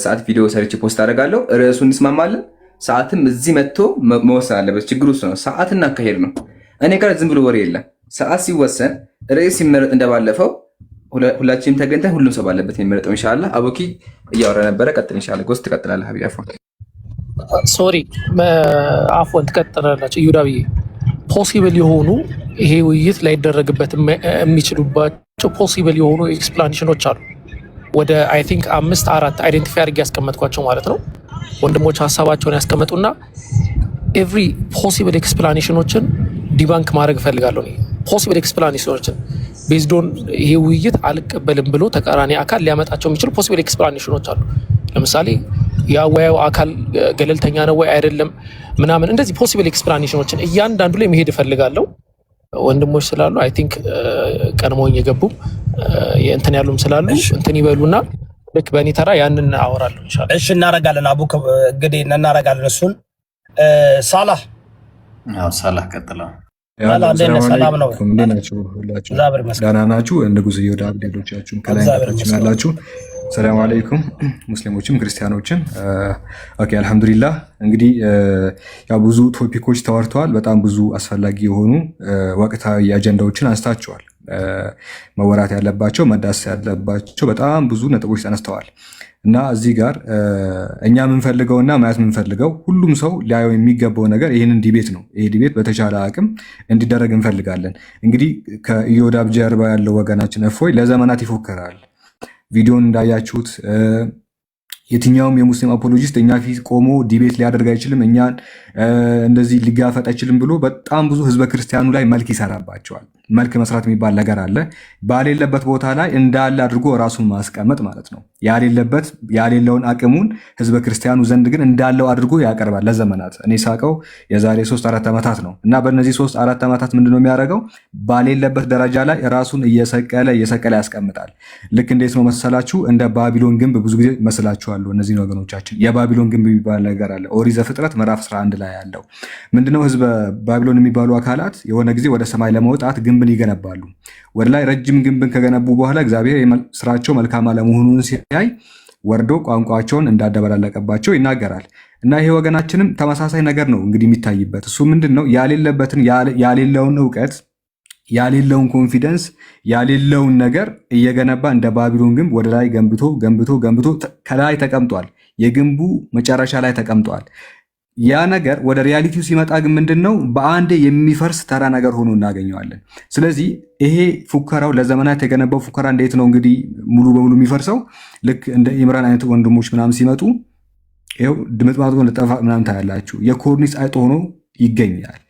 ሰዓት ቪዲዮ ሰርቼ ፖስት አደርጋለሁ። ርዕሱን እንስማማለን። ሰዓትም እዚህ መጥቶ መወሰን አለበት። ችግሩ እሱ ነው። ሰዓትና አካሄድ ነው። እኔ ጋር ዝም ብሎ ወሬ የለም። ሰዓት ሲወሰን ርዕስ ሲመረጥ እንደባለፈው ሁላችንም ተገኝተን ሁሉም ሰው ባለበት የሚመረጠው ኢንሻአላህ። አቡኪ እያወራ ነበረ። ቀጥል ኢንሻአላህ። ጎስት ትቀጥላለህ። ሀቢብ አፎን ሶሪ አፎን ትቀጥላለች። ዩዳዊ ፖሲብል የሆኑ ይሄ ውይይት ላይደረግበት የሚችሉባቸው ፖሲብል የሆኑ ኤክስፕላኔሽኖች አሉ። ወደ አይ ቲንክ 5-4 አይደንቲፋይ አድርጌ ያስቀመጥኳቸው ማለት ነው። ወንድሞች ሀሳባቸውን ያስቀመጡና ኤቭሪ ፖሲብል ኤክስፕላኔሽኖችን ዲባንክ ማድረግ እፈልጋለሁ። ፖሲብል ኤክስፕላኔሽኖችን ቤዝድ ኦን ይሄ ውይይት አልቀበልም ብሎ ተቃራኒ አካል ሊያመጣቸው የሚችሉ ፖሲብል ኤክስፕላኔሽኖች አሉ። ለምሳሌ የአወያዩ አካል ገለልተኛ ነው ወይ አይደለም ምናምን፣ እንደዚህ ፖሲብል ኤክስፕላኔሽኖችን እያንዳንዱ ላይ መሄድ እፈልጋለሁ። ወንድሞች ስላሉ አይ ቲንክ ቀድሞኝ የገቡ እንትን ያሉም ስላሉ እንትን ይበሉና ልክ በእኔ ተራ ያንን አወራለሁ ኢንሻአላህ። እሺ እናረጋለን። አቡ እንግዲህ እናረጋለን። እሱን ሳላህ ሳላህ ቀጥለው። ሰላም ነው። ደህና ናችሁ? ንጉስ ይወዳ አብዴሎቻችሁም ከላይ ያላችሁ ሰላም አለይኩም ሙስሊሞችም ክርስቲያኖችም። ኦኬ አልহামዱሊላህ። እንግዲህ ያው ብዙ ቶፒኮች ተወርተዋል። በጣም ብዙ አስፈላጊ የሆኑ ወቅታዊ አጀንዳዎችን አንስታችኋል። መወራት ያለባቸው መዳሰስ ያለባቸው በጣም ብዙ ነጥቦች ተነስተዋል እና እዚህ ጋር እኛ የምንፈልገውና ማየት የምንፈልገው ሁሉም ሰው ሊያየው የሚገባው ነገር ይህንን ዲቤት ነው። ይሄ ዲቤት በተቻለ አቅም እንዲደረግ እንፈልጋለን። እንግዲህ ከኢዮዳብ ጀርባ ያለው ወገናችን እፎይ ለዘመናት ይፎክራል። ቪዲዮን እንዳያችሁት የትኛውም የሙስሊም አፖሎጂስት እኛ ፊት ቆሞ ዲቤት ሊያደርግ አይችልም፣ እኛን እንደዚህ ሊጋፈጥ አይችልም ብሎ በጣም ብዙ ህዝበ ክርስቲያኑ ላይ መልክ ይሰራባቸዋል። መልክ መስራት የሚባል ነገር አለ። ባሌለበት ቦታ ላይ እንዳለ አድርጎ ራሱን ማስቀመጥ ማለት ነው። ያሌለውን አቅሙን ህዝበ ክርስቲያኑ ዘንድ ግን እንዳለው አድርጎ ያቀርባል ለዘመናት። እኔ ሳቀው የዛሬ 3-4 ዓመታት ነው እና በእነዚህ 3-4 ዓመታት ምንድነው የሚያደርገው? ባሌለበት ደረጃ ላይ ራሱን እየሰቀለ ያስቀምጣል። ልክ እንዴት ነው መሰላችሁ? እንደ ባቢሎን ግንብ ብዙ ጊዜ መስላችኋል። እነዚህ ወገኖቻችን የባቢሎን ግንብ የሚባል ነገር አለ። ኦሪት ዘፍጥረት ምዕራፍ 11 ላይ ያለው ምንድነው? ህዝበ ባቢሎን የሚባሉ አካላት የሆነ ጊዜ ወደ ሰማይ ለመውጣት ግንብን ይገነባሉ። ወደ ላይ ረጅም ግንብን ከገነቡ በኋላ እግዚአብሔር ስራቸው መልካም አለመሆኑን ሲያይ ወርዶ ቋንቋቸውን እንዳደበላለቀባቸው ይናገራል። እና ይሄ ወገናችንም ተመሳሳይ ነገር ነው እንግዲህ የሚታይበት። እሱ ምንድነው? ያሌለበትን ያሌለውን እውቀት ያሌለውን ኮንፊደንስ ያሌለውን ነገር እየገነባ እንደ ባቢሎን ግንብ ወደ ላይ ገንብቶ ከላይ ተቀምጧል። የግንቡ መጨረሻ ላይ ተቀምጧል። ያ ነገር ወደ ሪያሊቲው ሲመጣ ግን ምንድነው? በአንዴ የሚፈርስ ተራ ነገር ሆኖ እናገኘዋለን። ስለዚህ ይሄ ፉከራው ለዘመናት የገነባው ፉከራ እንዴት ነው እንግዲህ ሙሉ በሙሉ የሚፈርሰው? ልክ እንደ ኢምራን አይነት ወንድሞች ምናምን ሲመጡ ይኸው ድምጥማጡ ለጠፋ ምናምን ታያላችሁ። የኮርኒስ አይጥ ሆኖ ይገኛል።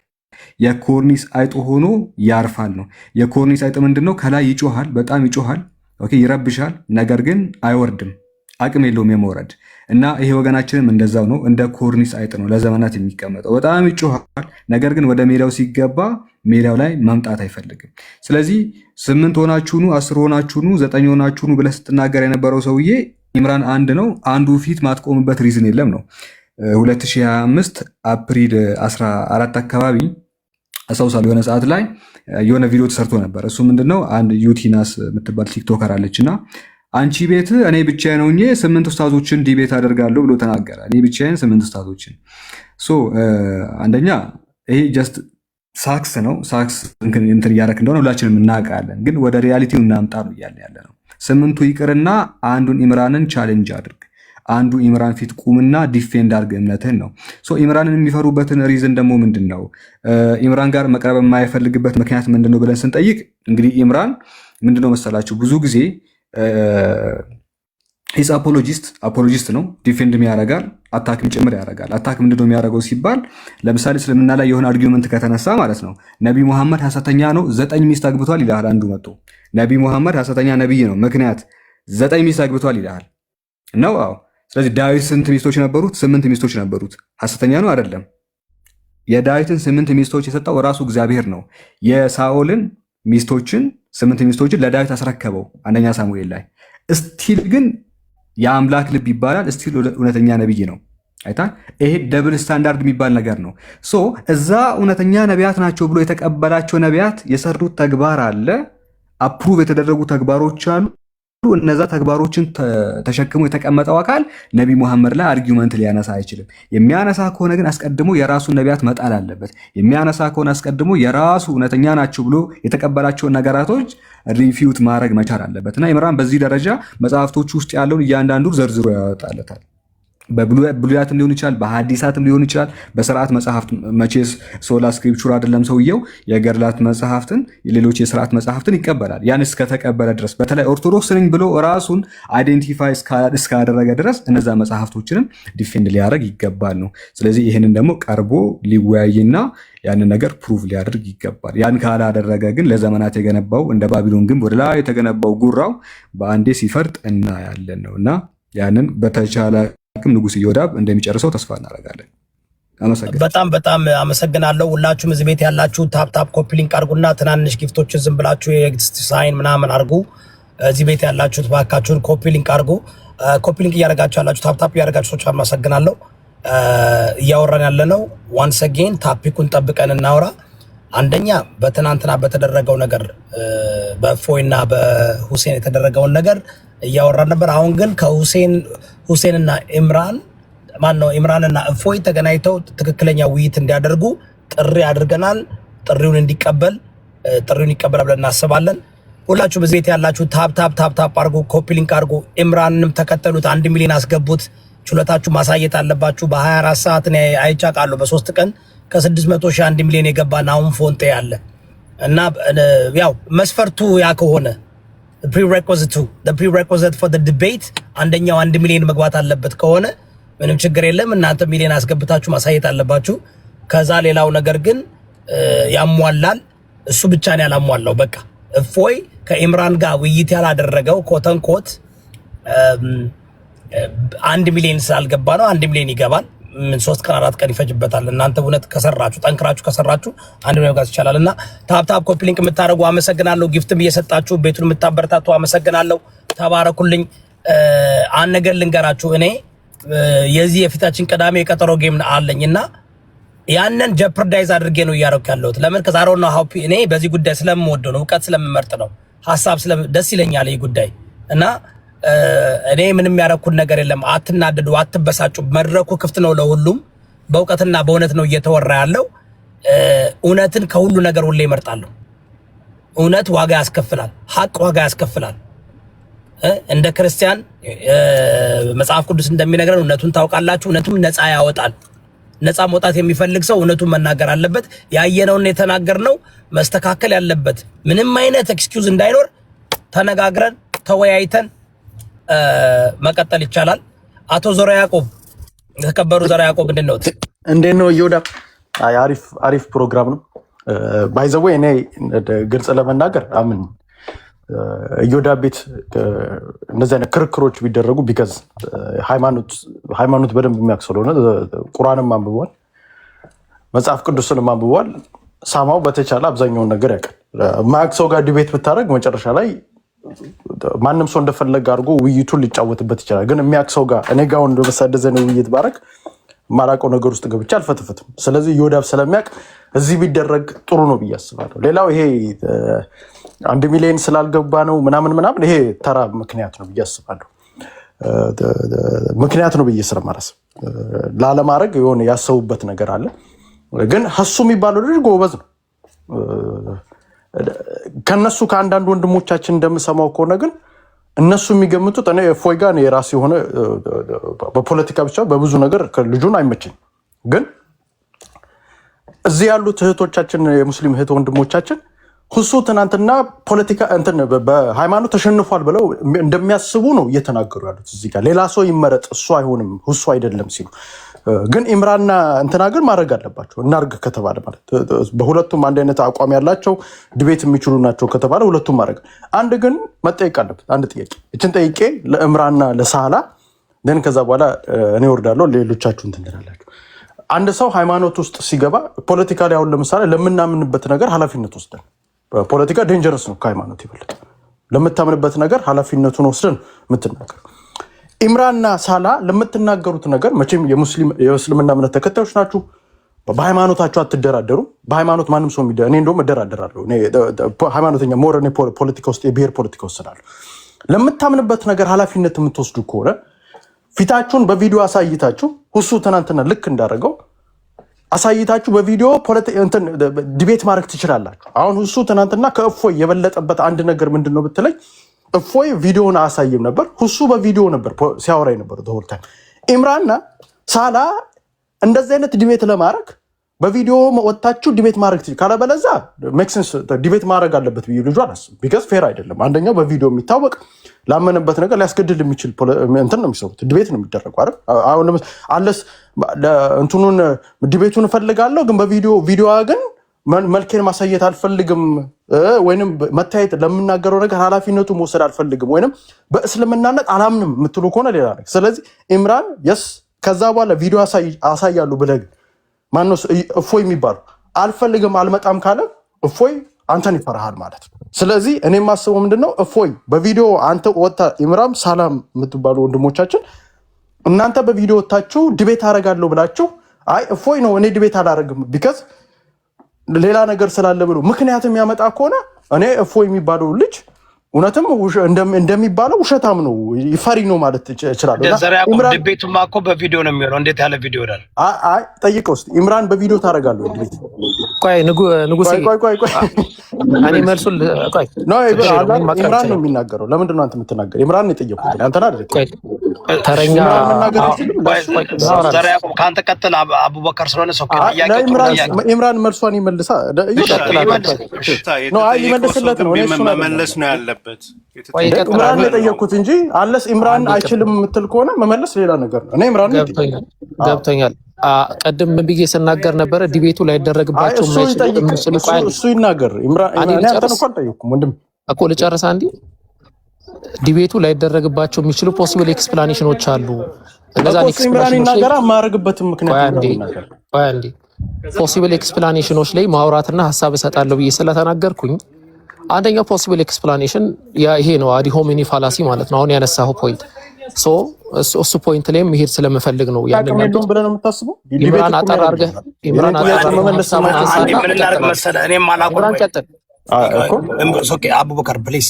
የኮርኒስ አይጥ ሆኖ ያርፋል ነው። የኮርኒስ አይጥ ምንድነው? ከላይ ይጮሃል፣ በጣም ይጮሃል፣ ኦኬ ይረብሻል፣ ነገር ግን አይወርድም፣ አቅም የለውም የመውረድ እና ይሄ ወገናችንም እንደዛው ነው። እንደ ኮርኒስ አይጥ ነው ለዘመናት የሚቀመጠው። በጣም ይጮሃል፣ ነገር ግን ወደ ሜዳው ሲገባ ሜዳው ላይ መምጣት አይፈልግም። ስለዚህ 8 ሆናችሁኑ 10 ሆናችሁኑ 9 ሆናችሁኑ ብለህ ስትናገር የነበረው ሰውዬ ኢምራን አንድ ነው። አንዱ ፊት ማትቆምበት ሪዝን የለም ነው። 2025 አፕሪል 14 አካባቢ አስታውሳለሁ የሆነ ሰዓት ላይ የሆነ ቪዲዮ ተሰርቶ ነበር። እሱ ምንድነው? አንድ ዩቲናስ የምትባል ቲክቶከር አለችና አንቺ ቤት እኔ ብቻዬን ሆኜ 8 ኡስታዞችን ዲቤት አደርጋለሁ ብሎ ተናገረ። እኔ ብቻዬን 8 ኡስታዞችን። አንደኛ ይሄ ጀስት ሳክስ ነው። ሳክስ እንትን እያደረክ እንደሆነ ሁላችንም እናውቃለን። ግን ወደ ሪያሊቲው እናምጣ ነው እያልን ያለ ነው። 8ቱ ይቅርና አንዱን ኢምራንን ቻሌንጅ አድርግ። አንዱ ኢምራን ፊት ቁምና ዲፌንድ አድርግ እምነትህን ነው። ኢምራንን የሚፈሩበትን ሪዝን ደግሞ ምንድን ነው? ኢምራን ጋር መቅረብ የማይፈልግበት ምክንያት ምንድን ነው ብለን ስንጠይቅ እንግዲህ ኢምራን ምንድነው መሰላችሁ ብዙ ጊዜ ሂስ አፖሎጂስት ነው። ዲፌንድም ያደርጋል፣ አታክም ጭምር ያደርጋል። አታክ ምንድነው የሚያደርገው ሲባል ለምሳሌ እስልምና ላይ የሆነ አርጊውመንት ከተነሳ ማለት ነው ነቢ ሙሐመድ ሐሰተኛ ነው 9 ሚስት አግብቷል ይላል። አንዱ መጥቶ ነቢ ሙሐመድ ሐሰተኛ ነቢይ ነው ምክንያት 9 ሚስት አግብቷል ይላል ነው። አዎ። ስለዚህ ዳዊት ስንት ሚስቶች ነበሩት? 8 ሚስቶች ነበሩት። ሐሰተኛ ነው አይደለም? የዳዊትን 8 ሚስቶች የሰጠው ራሱ እግዚአብሔር ነው። የሳኦልን ሚስቶችን 8 ሚስቶችን ለዳዊት አስረከበው አንደኛ ሳሙኤል ላይ። እስቲል ግን የአምላክ ልብ ይባላል። እስቲል እውነተኛ ነብይ ነው። አይታ ይሄ ደብል ስታንዳርድ የሚባል ነገር ነው። እዛ እውነተኛ ነቢያት ናቸው ብሎ የተቀበላቸው ነቢያት የሰሩት ተግባር አለ፣ አፕሩቭ የተደረጉ ተግባሮች አሉ። እነዛ ተግባሮችን ተሸክሞ የተቀመጠው አካል ነቢ ሙሐመድ ላይ አርጊውመንት ሊያነሳ አይችልም። የሚያነሳ ከሆነ ግን አስቀድሞ የራሱን ነቢያት መጣል አለበት። የሚያነሳ ከሆነ አስቀድሞ የራሱ እውነተኛ ናቸው ብሎ የተቀበላቸውን ነገራቶች ሪፊዩት ማድረግ መቻል አለበት እና ኢምራን በዚህ ደረጃ መጽሐፍቶች ውስጥ ያለውን እያንዳንዱ ዘርዝሮ ያወጣለታል። በብሉያትም ሊሆን ይችላል፣ በሐዲሳትም ሊሆን ይችላል፣ በስርዓት መጽሐፍት መቼስ ሶላ ስክሪፕቹር አይደለም ሰውየው የገድላት መጽሐፍትን የሌሎች የስርዓት መጽሐፍትን ይቀበላል። ያን እስከተቀበለ ድረስ በተለይ ኦርቶዶክስ ነኝ ብሎ ራሱን አይዴንቲፋይ እስካደረገ ድረስ እነዛ መጽሐፍቶችንም ዲፌንድ ሊያደርግ ይገባል ነው። ስለዚህ ይህንን ደግሞ ቀርቦ ሊወያይና ያንን ነገር ፕሩቭ ሊያደርግ ይገባል። ያን ካላደረገ ግን ለዘመናት የገነባው እንደ ባቢሎን ግንብ ወደ ላይ የተገነባው ጉራው በአንዴ ሲፈርጥ እናያለን ነው እና ያንን በተቻለ ንጉስ ኢዮዳብ እንደሚጨርሰው ተስፋ እናደርጋለን። በጣም በጣም አመሰግናለሁ። ሁላችሁም እዚህ ቤት ያላችሁ ታፕ ኮፒ ሊንክ አድርጉና ትናንሽ ጊፍቶችን ዝም ብላችሁ የኤግዚስት ሳይን ምናምን አድርጉ። እዚህ ቤት ያላችሁት ባካችሁን ኮፒ ሊንክ አድርጉ። ኮፒ ሊንክ እያደረጋችሁ ያላችሁ ታፕ እያደረጋችሁ ሰዎች አመሰግናለሁ። እያወራን ያለነው ዋንስ አጌን ታፒኩን ጠብቀን እናውራ። አንደኛ በትናንትና በተደረገው ነገር በእፎይና በሁሴን የተደረገውን ነገር እያወራን ነበር። አሁን ግን ከሁሴንና ኢምራንና እፎይ ተገናኝተው ትክክለኛ ውይይት እንዲያደርጉ ጥሪ አድርገናል። ጥሪውን ይቀበላል ብለን እናስባለን። ሁላችሁ በዚህ ቤት ያላችሁ ታፕ አድርጉ፣ ኮፒ ሊንክ አድርጉ። ኢምራንንም ተከተሉት፣ 1 ሚሊዮን አስገቡት። ችሎታችሁ ማሳየት አለባችሁ። በ24 ሰዓት ነው አይቻቃለሁ። በ3 ቀን ከ600 ሺህ 1 ሚሊዮን የገባ ናውን ፎንቴ ያለ እና ያው መስፈርቱ ያ ከሆነ the prerequisite for the debate አንደኛው 1 ሚሊዮን መግባት አለበት ከሆነ ምንም ችግር የለም። እናንተ ሚሊዮን አስገብታችሁ ማሳየት አለባችሁ። ከዛ ሌላው ነገር ግን ያሟላል። እሱ ብቻ ነው ያላሟላው። በቃ እፎይ ከኢምራን ጋር ውይይት ያላደረገው ኮተንኮት 1 ሚሊዮን ስላልገባ ነው። 1 ሚሊዮን ይገባል። ምን 3 ቀን 4 ቀን ይፈጅበታል። እናንተ እውነት ከሰራችሁ ጠንክራችሁ ከሰራችሁ 1 ሚሊዮን ጋር ይቻላልና ታፕ ኮፒ ሊንክ የምታደርጉ አመሰግናለሁ። ጊፍትም እየሰጣችሁ ቤቱን የምታበረታቱ አመሰግናለሁ። ተባረኩልኝ። አንድ ነገር ልንገራችሁ። እኔ የዚህ የፊታችን ቅዳሜ የቀጠሮ ጌም አለኝና ያንን ጀፕርዳይዝ አድርጌ ነው እያደረኩ ያለሁት። ለምን ከዛሬው ነው ሀፒ እኔ በዚህ ጉዳይ ስለምወደው ነው፣ እውቀት ስለምመርጥ ነው፣ ሐሳብ ደስ ይለኛል ይሄ ጉዳይ እና እኔ ምንም ያረኩት ነገር የለም። አትናደዱ፣ አትበሳጩ። መድረኩ ክፍት ነው ለሁሉም። በእውቀትና በእውነት ነው እየተወራ ያለው። እውነትን ከሁሉ ነገር ሁሌ እመርጣለሁ። እውነት ዋጋ ያስከፍላል፣ ሀቅ ዋጋ ያስከፍላል። እንደ ክርስቲያን መጽሐፍ ቅዱስ እንደሚነግረን እውነቱን ታውቃላችሁ፣ እውነቱም ነፃ ያወጣል። ነፃ መውጣት የሚፈልግ ሰው እውነቱን መናገር አለበት። ያየነውን የተናገርነው መስተካከል ያለበት ምንም አይነት ኤክስኪውዝ እንዳይኖር ተነጋግረን ተወያይተን መቀጠል ይቻላል። አቶ ዘራ ያዕቆብ የተከበሩ ዘራ ያዕቆብ እንዴት ነው ይሁዳ? አሪፍ ፕሮግራም ነው። ባይ ዘ ዌይ እኔ ግልጽ ለመናገር አምን ይሁዳ ቤት እንደዚህ አይነት ክርክሮች ቢደረጉ ቢካዝ ሃይማኖት በደንብ የሚያውቅ ስለሆነ ቁርአንም አንብቧል፣ መጽሐፍ ቅዱስንም አንብቧል። ሳማው በተቻለ አብዛኛውን ነገር ያውቃል። ማያውቅ ሰው ጋር ዲቤት ብታደርግ መጨረሻ ላይ ማንም ሰው እንደፈለገ አድርጎ ውይይቱን ሊጫወትበት ይችላል። ግን የሚያውቅ ሰው ጋር እኔ ጋር ወንዶ መሳደዘ ነው ውይይት ባረግ ማራቀው ነገር ውስጥ ገብቼ አልፈትፈትም። ስለዚህ ይሁዳብ ስለሚያውቅ እዚህ ቢደረግ ጥሩ ነው ብዬ አስባለሁ። ሌላው ይሄ 1 ሚሊዮን ስላልገባ ነው ምናምን ይሄ ተራ ምክንያት ነው ብዬ አስባለሁ። ምክንያት ነው ብዬ ስለማረስ ላለማድረግ የሆነ ያሰቡበት ነገር አለ። ግን ሀሱ የሚባለው ልጅ ጎበዝ ነው። ከነሱ ከአንዳንድ ወንድሞቻችን እንደምሰማው ከሆነ ግን እነሱ የሚገምቱት እኔ እፎይ ጋር የራስ የሆነ በፖለቲካ ብቻ በብዙ ነገር ልጁን አይመችኝ። ግን እዚህ ያሉት እህቶቻችን የሙስሊም እህት ወንድሞቻችን ሁሱ ትናንትና ፖለቲካ እንትን በሃይማኖት ተሸንፏል ብለው እንደሚያስቡ ነው እየተናገሩ ያሉት። እዚህ ጋር ሌላ ሰው ይመረጥ እሱ አይሆንም ሁሱ አይደለም ሲሉ ግን ኢምራንና እንትና ግን ማድረግ አለባቸው። እናርግ ከተባለ ማለት በሁለቱም አንድ አይነት አቋም ያላቸው ዲቤት የሚችሉ ናቸው ከተባለ ሁለቱም ማድረግ። አንድ ግን መጠየቅ አለበት። አንድ ጥያቄ እችን ጠይቄ ለኢምራንና ለሳላ ደን ከዛ በኋላ እኔ ወርዳለሁ፣ ሌሎቻችሁ እንትን ትላላችሁ። አንድ ሰው ሃይማኖት ውስጥ ሲገባ ፖለቲካ ላይ አሁን ለምሳሌ ለምናምንበት ነገር ኃላፊነት ወስደን ፖለቲካ ዴንጀረስ ነው ከሃይማኖት ይበልጥ። ለምታምንበት ነገር ኃላፊነቱን ወስደን የምትናገር ኢምራንና ሳላ ለምትናገሩት ነገር መቼም የሙስሊምና እምነት ተከታዮች ናችሁ። በሃይማኖታችሁ አትደራደሩ። በሃይማኖት ማንም ሰው እኔ እንደውም እደራደራለሁ። ሃይማኖተኛ ሞር ፖለቲካ ውስጥ የብሔር ፖለቲካ ውስጥ ስላሉ ለምታምንበት ነገር ኃላፊነት የምትወስዱ ከሆነ ፊታችሁን በቪዲዮ አሳይታችሁ ሁሱ ትናንትና ልክ እንዳደረገው አሳይታችሁ በቪዲዮ ዲቤት ማድረግ ትችላላችሁ። አሁን ሁሱ ትናንትና ከእፎይ የበለጠበት አንድ ነገር ምንድነው ብትለኝ እፎይ ቪዲዮውን አሳይም ነበር። ሁሱ በቪዲዮ ነበር ሲያወራ ነበር ተወልታ ኢምራንና ሳላ እንደዚህ አይነት ዲቤት ለማድረግ በቪዲዮ ወጣችሁ ዲቤት ማድረግ ትችላላችሁ። ካለበለዛ ሜክ ሴንስ ዲቤት ማድረግ አለበት ብዬ ልጁ አላስብም። ቢካዝ ፌር አይደለም። አንደኛው በቪዲዮ የሚታወቅ ላመነበት ነገር ሊያስገድል የሚችል እንትን ነው የሚሰሩት። ዲቤት ነው የሚደረገው አይደል? አሁን አለስ እንትኑን ዲቤቱን እፈልጋለሁ ግን ቪዲዮ ግን መልኬን ማሳየት አልፈልግም ወይንም መታየት ለምናገረው ነገር ኃላፊነቱ መውሰድ አልፈልግም ወይንም በእስልምናነት አላምንም የምትሉ ከሆነ ሌላ ነገር። ስለዚህ ኢምራን የስ ከዛ በኋላ ቪዲዮ አሳያሉ ብለህ ማነው እፎይ የሚባለው አልፈልግም አልመጣም ካለ እፎይ አንተን ይፈራሃል ማለት ነው። ስለዚህ እኔ የማስበው ምንድነው እፎይ በቪዲዮ አንተ ወጣ ኢምራን ሰላም የምትባሉ ወንድሞቻችን እናንተ በቪዲዮ ወጣችሁ ዲቤት አደርጋለሁ ብላችሁ አይ እፎይ ነው እኔ ዲቤት አላደርግም ቢካዝ ሌላ ነገር ስላለ ብሎ ምክንያቱም ያመጣ ከሆነ እኔ እፎይ የሚባለው ልጅ እውነትም እንደሚባለው ውሸታም ነው ይፈሪ ነው ማለት ይችላል። ዲቤቱማ እኮ በቪዲዮ ነው የሚሆነው። እንዴት ያለ ቪዲዮ ይላል? አይ ጠይቀው እስኪ ኢምራን በቪዲዮ ታደርጋለህ ወይ ዲቤት? ቆይ ንጉሴ ቆይ እኔ መልሱን ቆይ ነው ኢምራን ነው የሚናገረው። ለምንድን ነው አንተ የምትናገረው? ኢምራን ነው የጠየቁት አንተና አይደል? ተረኛ ዘራ ያቆም ካንተ ቀጥል። አቡበከር ስለሆነ ሰው ኢምራን መልሷን ይመልሳ ነው። አይ ይመልስለት ነው መመለስ ነው ያለበት። ኢምራን የጠየቁት እንጂ አለስ ኢምራን አይችልም የምትል ከሆነ መመለስ ሌላ ነገር ነው። እኔ ኢምራን ገብቶኛል። ቀደም ምን ብዬ ስናገር ነበረ ዲቤቱ ላይ ደረግባቸው እሱ ይናገር። ኢምራን አንተን እንኳን ጠይቁም ወንድም እኮ ልጨርስ አንዴ። ዲቤቱ ላይ ደረግባቸው የሚችሉ ፖሲብል ኤክስፕላኔሽኖች አሉ። እነዛ ኢምራን ይናገራ ማረግበትም ምክንያት አንዴ ፖሲብል ኤክስፕላኔሽኖች ላይ ማውራትና ሐሳብ እሰጣለሁ ብዬ ስለተናገርኩኝ አንደኛው ፖሲብል ኤክስፕላኔሽን ይሄ ነው አዲ ሆሚኒ ፋላሲ ማለት ነው። አሁን ያነሳው ፖይንት እሱ ፖይንት ላይ መሄድ ስለምፈልግ ነው። ያንን ያለው ብለህ ነው የምታስበው? ኢምራን አጠራርገህ መመለስ እኔም አላቆም ኦኬ አቡበከር ፕሊዝ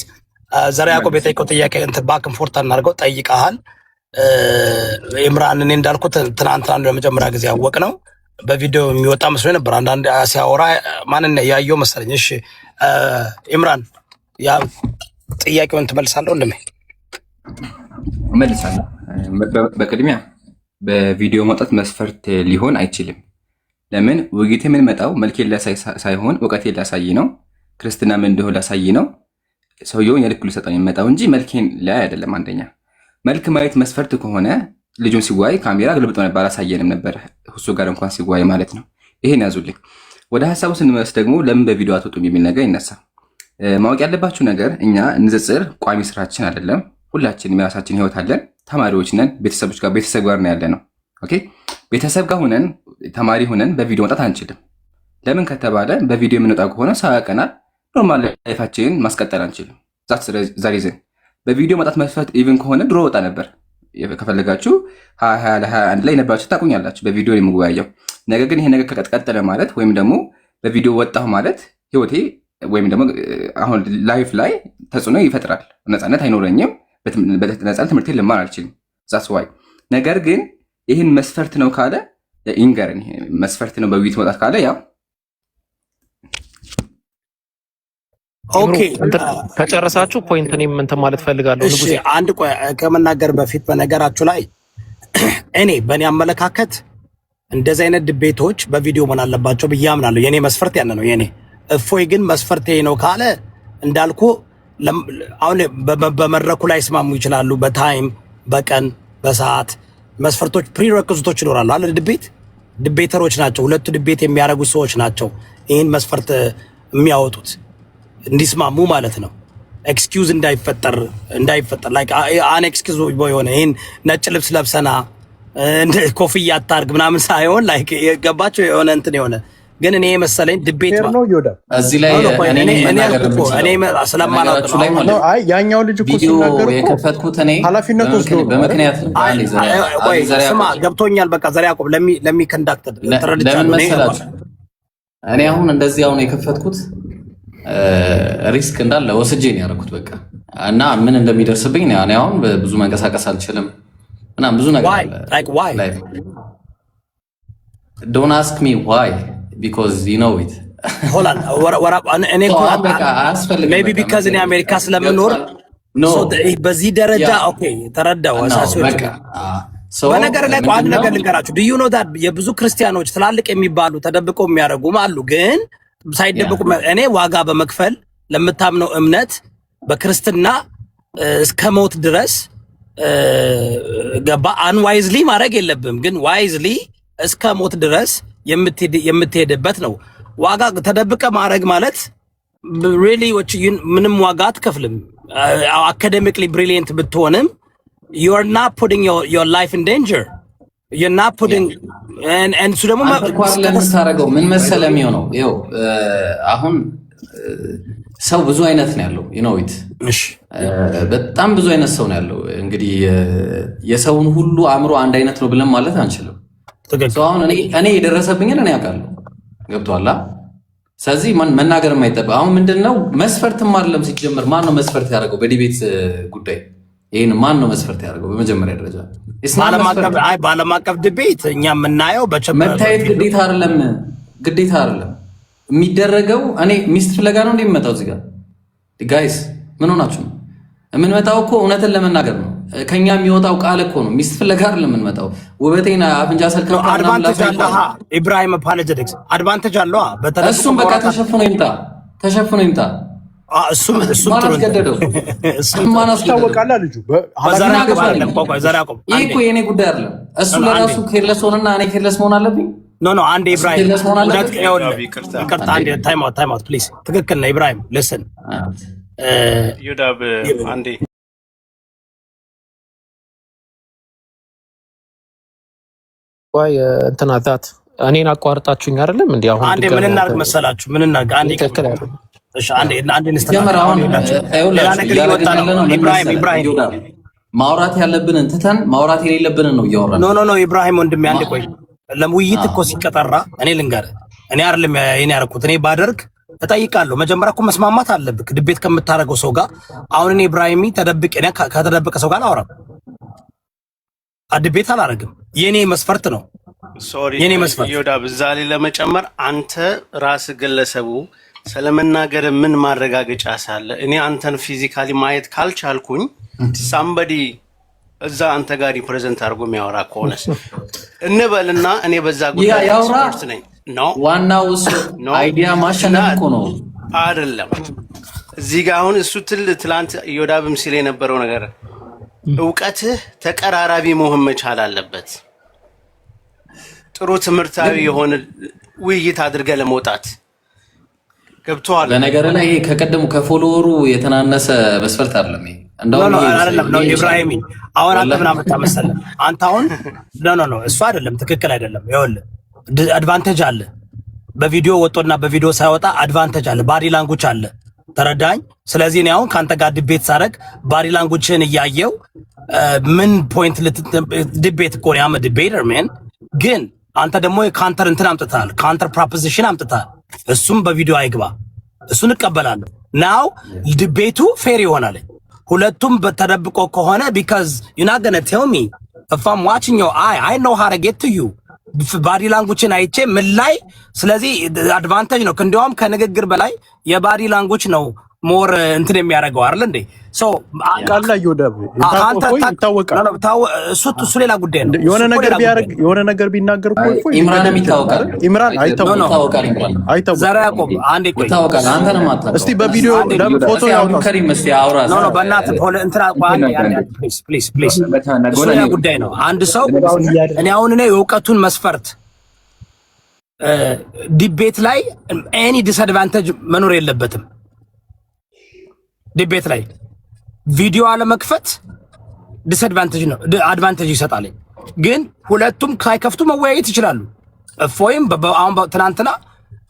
ዘራ ያዕቆብ የጠየቀው ጥያቄ እንትን ባክን ፎርታ እናድርገው። ጠይቀሃል ኢምራን። እኔ እንዳልኩት ትናንትና ለመጀመሪያ ጊዜ ያወቅ ነው በቪዲዮ የሚወጣ መስሎኝ ነበር። አንዳንድ ሲያወራ ማንን ያየው መሰለኝ። እሺ ኢምራን ያ ጥያቄውን ትመልሳለህ? እንደምን እመልሳለሁ። በቅድሚያ በቪዲዮ መውጣት መስፈርት ሊሆን አይችልም። ለምን ውይይት የምንመጣው መልኬን ላሳይ ሳይሆን እውቀቴን ላሳይ ነው። ክርስትና ምን እንደሆነ ላሳይ ነው። ሰውየውን የልክ ልሰጠው የሚመጣው እንጂ መልኬን ላይ አይደለም። አንደኛ መልክ ማየት መስፈርት ከሆነ ልጁን ሲዋይ ካሜራ ግልብጦ ነበር አላሳየንም ነበር እሱ ጋር እንኳን ሲዋይ ማለት ነው። ይሄን ያዙልኝ። ወደ ሐሳቡ ስንመለስ ደግሞ ለምን በቪዲዮ አትወጡም የሚል ነገር ይነሳል። ማወቅ ያለባችሁ ነገር እኛ ንጽጽር ቋሚ ስራችን አይደለም። ሁላችንም የራሳችን ህይወት አለን። ተማሪዎች ነን። ቤተሰብ ጋር ነው ያለ ነው። ኦኬ ቤተሰብ ጋር ሆነን ተማሪ ሆነን በቪዲዮ መውጣት አንችልም። ለምን ከተባለ በቪዲዮ የምንወጣ ከሆነ ሰው ያውቀናል። ኖርማል ላይፋችንን ማስቀጠል አንችልም። ዛሬ ዘን በቪዲዮ መውጣት መስፈርት ኢቭን ከሆነ ድሮ ወጣ ነበር። ከፈለጋችሁ 2021 ላይ ነበራችሁ ታቁኛላችሁ። በቪዲዮ የምወያየው ነገር ግን ይሄ ነገር ከቀጠለ ማለት ወይም ደግሞ በቪዲዮ ወጣሁ ማለት ህይወቴ ወይም ደግሞ አሁን ላይፍ ላይ ተጽዕኖ ይፈጥራል። ነፃነት አይኖረኝም። በነፃነት ትምህርቴን ልማር አልችልም። ዛስ ዋይ ነገር ግን ይህን መስፈርት ነው ካለ ኢንገርን መስፈርት ነው በቪዲዮ መውጣት ካለ ያው ኦኬ ከጨረሳችሁ ፖይንት እኔም እንትን ማለት ፈልጋለሁ። እሺ አንድ ቆይ ከመናገር በፊት በነገራችሁ ላይ እኔ በእኔ አመለካከት እንደዚህ አይነት ድቤቶች በቪዲዮ መሆን አለባቸው ብዬ አምናለሁ። የኔ መስፈርት ያን ነው የኔ። እፎይ ግን መስፈርት ነው ካለ እንዳልኩ አሁን በመድረኩ ላይ ስማሙ ይችላሉ። በታይም በቀን በሰዓት መስፈርቶች ፕሪሬኩዚቶች ይኖራሉ አለ። ድቤተሮች ናቸው ሁለቱ ድቤት የሚያደርጉ ሰዎች ናቸው ይህን መስፈርት የሚያወጡት እንዲስማሙ ማለት ነው። ኤክስኪውዝ እንዳይፈጠር ላይክ አን ኤክስኪውዝ የሆነ ይሄን ነጭ ልብስ ለብሰና ኮፍያ አታርግ ምናምን ሳይሆን ላይክ የገባቸው የሆነ እንትን የሆነ ግን እኔ መሰለኝ ድቤት ነው ይወዳ እዚህ ላይ እኔ ስለማላውቅ ነው። አይ ያኛው ልጅ እኮ ሲናገር እኮ የከፈትኩት እኔ ኃላፊነቱ ወስዶ በምክንያት ወይ ስማ ገብቶኛል። በቃ ዘራ ያዕቆብ ለሚ ኮንዳክት ለምን መሰላችሁ እኔ አሁን እንደዚህ አሁን የከፈትኩት ሪስክ እንዳለ ወስጄ ነው ያደረኩት። በቃ እና ምን እንደሚደርስብኝ ነው። እኔ አሁን ብዙ መንቀሳቀስ አልችልም እና ብዙ ነገር አለ። like why don't ask me why because you know it hold on እኔ maybe because እኔ አሜሪካ ስለምኖር በዚህ ደረጃ ኦኬ ተረዳው አሳሶች በነገር ላይ አንድ ነገር ልንገራችሁ do you know that የብዙ ክርስቲያኖች ትላልቅ የሚባሉ ተደብቀው የሚያደርጉም አሉ ግን ሳይደብቁ እኔ ዋጋ በመክፈል ለምታምነው እምነት በክርስትና እስከ ሞት ድረስ ገባ አንዋይዝሊ ማድረግ የለብም ግን ዋይዝሊ እስከ ሞት ድረስ የምትሄድበት ነው ዋጋ ተደብቀ ማድረግ ማለት really ምንም ዋጋ አትከፍልም አካዴሚክሊ ብሪሊየንት ብትሆንም you're not putting your life in danger you're not putting and so ደግሞ ለምታረገው ምን መሰለም ነው ይኸው አሁን ሰው ብዙ አይነት ነው ያለው you know it እሺ በጣም ብዙ አይነት ሰው ነው ያለው እንግዲህ የሰውን ሁሉ አእምሮ አንድ አይነት ነው ብለን ማለት አንችልም ሰው አሁን እኔ የደረሰብኝን እኔ አውቃለሁ ገብቷላ ስለዚህ መናገር የማይጠበቅ አሁን ምንድነው መስፈርትም አይደለም ሲጀምር ማን ነው መስፈርት ያደርገው በዲቤት ጉዳይ ይሄን ማን ነው መስፈርት ያደርገው በመጀመሪያ ደረጃ ባለም አቀፍ ዲቤት እኛ የምናየው መታየት ግዴታ አይደለም የሚደረገው እኔ ሚስት ፍለጋ ነው እንደሚመጣው እዚህ ጋር ጋይስ ምን ሆናችሁ ነው የምንመጣው እኮ እውነትን ለመናገር ነው ከኛ የሚወጣው ቃል እኮ ነው ሚስት ፍለጋ አይደለም የምንመጣው ውበቴና አፍንጫ ሰልከው አድቫንቴጅ አለ ኢብራሂም አፖሎጀቲክስ አድቫንቴጅ አለው እሱም በቃ ተሸፍኖ ይምጣ እሱም ማናስገደደው ታወቃላ ልጁ ይሄ እኮ የኔ ጉዳይ አይደለም እሱ ለራሱ ኬርለስ ሆነና እኔ ኬርለስ መሆን አለብኝ ኖ አንዴ ኢብራሂም ይቅርታ አንዴ ታይም አውት ፕሊዝ ትክክል ነው ኢብራሂም ሊስን ዩዳብ አንዴ ወይ እንትና ዛት እኔን አቋርጣችሁኝ አይደለም እንዴ አሁን አንዴ ምን እናርግ መሰላችሁ ምን እናርግ አንዴ እሺ አንዴ ጀመራውን ኢብራሂም ማውራት ያለብንን ትተን ማውራት የሌለብንን ነው እያወራን ኖ ኢብራሂም ወንድሜ አንዴ ቆይ ለውይይት እኮ ሲቀጠራ እኔ ልንገርህ እኔ አይደለም እኔ ያረኩት እኔ ባደርግ እጠይቃለሁ መጀመሪያ እኮ መስማማት አለብክ ድቤት ከምታረገው ሰው ጋር አሁን እኔ ኢብራሂም ከተደበቀ ሰው ጋር አወራም አድቤት አላረግም የኔ መስፈርት ነው የኔ መስፈርት ይወዳ በዛ ላይ ለመጨመር አንተ ራስ ግለሰቡ ስለመናገር ምን ማረጋገጫ ሳለ እኔ አንተን ፊዚካሊ ማየት ካልቻልኩኝ ሳምባዲ እዛ አንተ ጋር ሪፕሬዘንት አድርጎ የሚያወራ ከሆነስ እንበልና እኔ በዛ ጉዳይ ኤክስፐርት ነኝ ነው ዋናው እሱ አይዲያ ማሸነፍ እኮ ነው አይደለም እዚህ ጋር አሁን እሱ ትላንት ይወዳብም ሲል የነበረው ነገር እውቀትህ ተቀራራቢ መሆን መቻል አለበት ጥሩ ትምህርታዊ የሆነ ውይይት አድርገህ ለመውጣት ገብቷል ለነገር ላይ ይሄ ከቀደሙ ከፎሎወሩ የተናነሰ መስፈርት አይደለም ይሄ ነው ኢብራሂም አሁን አንተ ምን አመጣ መሰለህ አንተ አሁን ኖ እሱ አይደለም ትክክል አይደለም ይኸውልህ አድቫንቴጅ አለ በቪዲዮ ወጥቶና በቪዲዮ ሳይወጣ አድቫንቴጅ አለ ባዲ ላንጉጅ አለ ተረዳኝ ስለዚህ ነው አሁን ካንተ ጋር ዲቤት ሳረግ ባዲ ላንጉጅን እያየው ምን ፖይንት ዲቤት እኮ ነው ያመ ዲቤተር ማን ግን አንተ ደግሞ ካንተር እንትን አምጥታል ካንተር ፕሮፖዚሽን አምጥታል እሱም በቪዲዮ አይግባ እሱን እቀበላለሁ ናው ዲቤቱ ፌር ይሆናል ሁለቱም ተደብቆ ከሆነ because you're not going to tell me if I'm watching your eye I know how to get to you ባዲ ላንጉጅን አይቼ ምን ላይ ስለዚህ አድቫንቴጅ ነው እንደውም ከንግግር በላይ የባዲ ላንጉጅ ነው ሞር እንትን የሚያደርገው አይደል እንዴ ሶ ቃላ ይወዳብ ይታወቃል እሱ ሌላ ጉዳይ ነው የሆነ ነገር ቢያደርግ የሆነ ነገር ቢናገር እኮ ኢምራንም ይታወቃል ኢምራን አይታወቃል ዘራ ያቆም አንዴ ቆይ ይታወቃል አንተ ነው ማታውቀው እስቲ በቪዲዮ ፎቶ ያውጣ ከሪም እስቲ አውራ ኖ በእናትህ እንትና ፕሊዝ እሱ ሌላ ጉዳይ ነው አንድ ሰው እኔ አሁን ነው የእውቀቱን መስፈርት ዲቤት ላይ ኤኒ ዲስአድቫንቴጅ መኖር የለበትም ዲቤት ላይ ቪዲዮ አለመክፈት ዲስአድቫንቴጅ ነው አድቫንቴጅ ይሰጣል ግን ሁለቱም ሳይከፍቱ መወያየት ይችላሉ እፎይም አሁን ትናንትና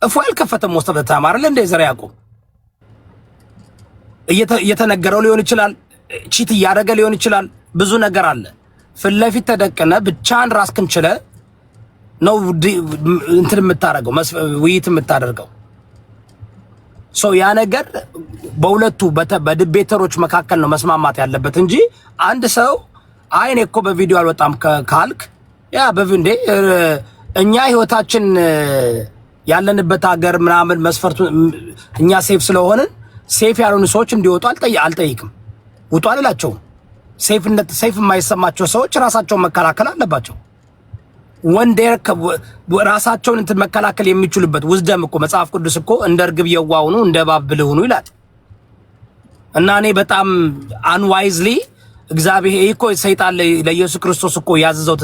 እፎይ አልከፈተም ወስተተ ተማረለ እንደ ዘራ ያቆም እየተነገረው ሊሆን ይችላል ቺት እያደረገ ሊሆን ይችላል ብዙ ነገር አለ ፍለፊት ተደቀነ ብቻን ራስክን ችለ ነው እንትን የምታረገው ውይይት የምታደርገው ያ ነገር በሁለቱ በዲቤተሮች መካከል ነው መስማማት ያለበት እንጂ አንድ ሰው አይ እኔ እኮ በቪዲዮ አልወጣም ካልክ ያ በቪንዴ እኛ ህይወታችን ያለንበት ሀገር ምናምን መስፈርቱ እኛ ሴፍ ስለሆነ ሴፍ ያልሆኑ ሰዎች እንዲወጡ አልጠይቅም። ውጡ አልላቸውም። ሴፍ የማይሰማቸው ሰዎች ራሳቸውን መከላከል አለባቸው። ወንዴር ራሳቸውን እንትን መከላከል የሚችሉበት ውዝደም እኮ መጽሐፍ ቅዱስ እኮ እንደ እርግብ የዋህ ሁኑ እንደ እባብ ብልህ ሁኑ ይላል። እና እኔ በጣም አንዋይዝሊ እግዚአብሔር እኮ ሰይጣን ለኢየሱስ ክርስቶስ እኮ ያዘዘው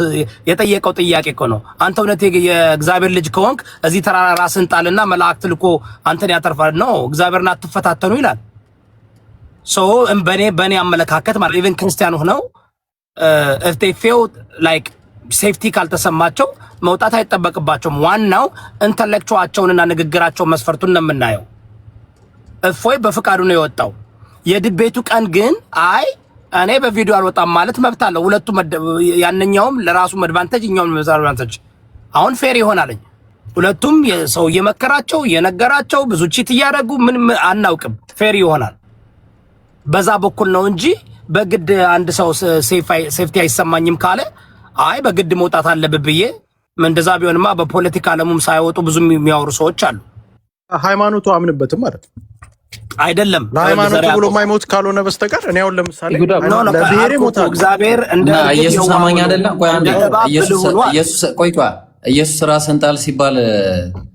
የጠየቀው ጥያቄ እኮ ነው። አንተ እውነት የእግዚአብሔር ልጅ ከሆንክ እዚህ ተራራ ራስን ጣልና መላእክት ልኮ አንተን ያተርፋል ነው። እግዚአብሔርን አትፈታተኑ ይላል። በኔ አመለካከት ማለት ኢቨን ክርስቲያን ሆነው if they feel like ሴፍቲ ካልተሰማቸው መውጣት አይጠበቅባቸውም። ዋናው ኢንተሌክቹዋቸውንና ንግግራቸው መስፈርቱን ነው የምናየው። እፎይ በፍቃዱ ነው የወጣው። የድቤቱ ቀን ግን አይ እኔ በቪዲዮ አልወጣም ማለት መብት አለው። ሁለቱ ያንኛውም ለራሱ አድቫንቴጅ እኛውም አድቫንቴጅ አሁን ፌር ይሆናልኝ። ሁለቱም ሰው እየመከራቸው እየነገራቸው ብዙ ቺት እያደረጉ ምን አናውቅም። ፌር ይሆናል በዛ በኩል ነው እንጂ በግድ አንድ ሰው ሴፍቲ አይሰማኝም ካለ አይ በግድ መውጣት አለብህ ብዬ እንደዛ ቢሆንማ በፖለቲካ ዓለሙም ሳይወጡ ብዙ የሚያወሩ ሰዎች አሉ። ሃይማኖቱ አምንበትም ማለት አይደለም። ለሃይማኖቱ ብሎ ማይሞት ካልሆነ በስተቀር እኔ አሁን ለምሳሌ ለብሔሬ ሞታለሁ። እግዚአብሔር እንደ ኢየሱስ አማኝ አይደለም። ቆይ አንዴ ኢየሱስ ራስን ጣል ሲባል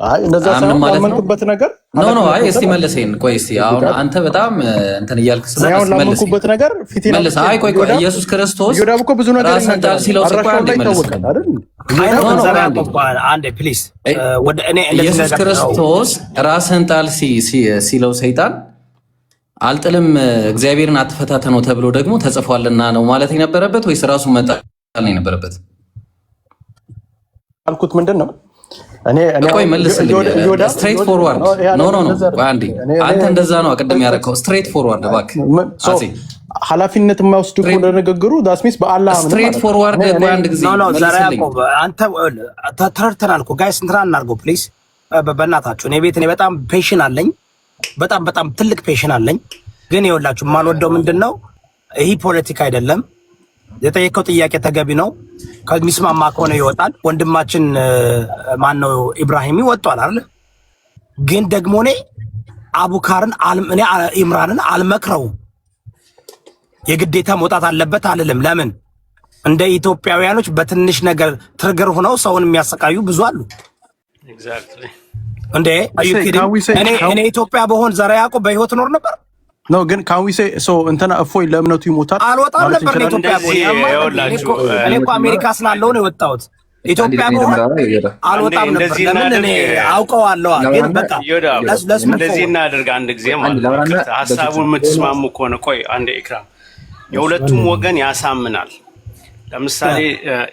አይ እንደዛ ሳይሆን ያመንኩበት ነገር ኖ አይ እስቲ መልሰኝ። ቆይ እስቲ አሁን አንተ በጣም እንትን እያልክ ስለዚህ ያመንኩበት ነገር ፊት መልስ። አይ ቆይ ኢየሱስ ክርስቶስ ይወዳብ እኮ ብዙ ነገር ራስን ጣል ሲለው አንዴ መልስ አንዴ ፕሊዝ ወደ እኔ ኢየሱስ ክርስቶስ ራስን ጣል ሲለው ሰይጣን አልጥልም እግዚአብሔርን አትፈታተነው ተብሎ ደግሞ ተጽፏልና ነው ማለት የነበረበት ወይስ ራሱን መጣል ነው የነበረበት? አልኩት ምንድን ነው እኔ ቆይ መልስልኝ። ስትሬት ፎርዋርድ ኖ አንዴ አንተ እንደዛ ነው ቅድም ያደረከው። ስትሬት ፎርዋርድ እባክህ ኃላፊነት የማይወስድ እኮ ለንግግሩ ዳስሚስ በአላህ ስትሬት ፎርዋርድ ቆይ አንድ ጊዜ አንተ ተርተናል እኮ ጋይስ እንትና እናድርገው ፕሊዝ በእናታችሁ። እኔ ቤት እኔ በጣም ፔሽን አለኝ። በጣም ትልቅ ፔሽን አለኝ። ግን ይኸውላችሁ የማልወደው ምንድን ነው ይህ ፖለቲካ አይደለም። የጠየቀው ጥያቄ ተገቢ ነው። ከሚስማማ ከሆነ ይወጣል። ወንድማችን ማነው ኢብራሂም ወጥቷል አይደል? ግን ደግሞ እኔ አቡካርን እኔ ኢምራንን አልመክረውም። የግዴታ መውጣት አለበት አልልም። ለምን እንደ ኢትዮጵያውያኖች በትንሽ ነገር ትርግር ሆነው ሰውን የሚያሰቃዩ ብዙ አሉ። ኤግዛክትሊ እንዴ እኔ ኢትዮጵያ በሆን ዘራ ያዕቆብ በህይወት ኖር ነበር ነው። ግን ካዊሴ ሶ እንትና እፎይ ለእምነቱ ይሞታል አልወጣም ነበር። ኢትዮጵያ እኔ እኮ አሜሪካ ስላለው ነው የወጣሁት። ኢትዮጵያ አልወጣም ነበር። ለምን እኔ አውቀዋለሁ። ግን በቃ እንደዚህ እናድርግ አንድ ጊዜ ማለት ሀሳቡን የምትስማሙ ከሆነ ቆይ አንድ ኢክራም የሁለቱም ወገን ያሳምናል። ለምሳሌ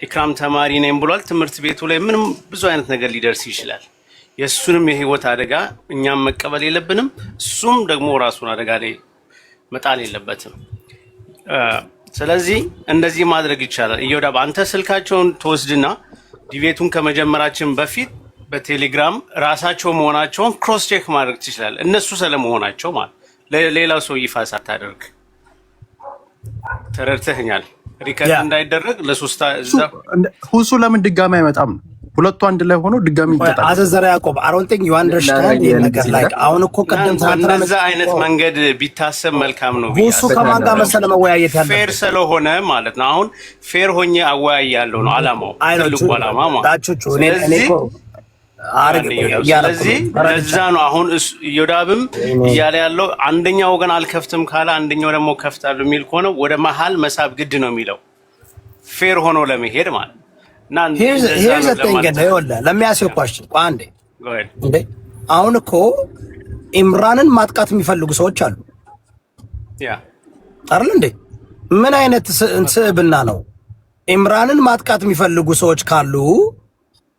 ኢክራም ተማሪ ነኝ ብሏል። ትምህርት ቤቱ ላይ ምንም ብዙ አይነት ነገር ሊደርስ ይችላል። የእሱንም የህይወት አደጋ እኛም መቀበል የለብንም። እሱም ደግሞ ራሱን አደጋ ላይ መጣል የለበትም። ስለዚህ እንደዚህ ማድረግ ይቻላል። እዮዳብ አንተ ስልካቸውን ትወስድና ዲቤቱን ከመጀመራችን በፊት በቴሌግራም ራሳቸው መሆናቸውን ክሮስ ቼክ ማድረግ ትችላለህ። እነሱ ስለመሆናቸው ማለት ሌላው ሰው ይፋ ሳታደርግ ተረድተኛል። ሪከርድ እንዳይደረግ ለሶስታ ሁሱ ለምን ድጋሚ አይመጣም? ሁለቱ አንድ ላይ ሆኖ ድጋሚ ይጣጣል። አዘዘራ ያዕቆብ I don't think you understand ይሄ ነገር ላይ አሁን እኮ ቀደም እንደዛ አይነት መንገድ ቢታሰብ መልካም ነው። ሁሱ ከማን ጋር መሰለ መወያየት ያለው ፌር ስለሆነ ማለት ነው። አሁን ፌር ሆኜ አወያያለሁ ነው አላማው፣ ትልቁ አላማ ማለት ነው። ስለዚህ ለዛ ነው አሁን ዮዳብም እያለ ያለው አንደኛው ወገን አልከፍትም ካለ አንደኛው ደግሞ ከፍታለሁ የሚል ከሆነ ወደ መሀል መሳብ ግድ ነው የሚለው ፌር ሆኖ ለመሄድ ማለት ነው። here's the thing let me ask you a question አንዴ አሁን እኮ ኢምራንን ማጥቃት የሚፈልጉ ሰዎች አሉ አይደል እንዴ? ምን አይነት ስብዕና ነው? ኢምራንን ማጥቃት የሚፈልጉ ሰዎች ካሉ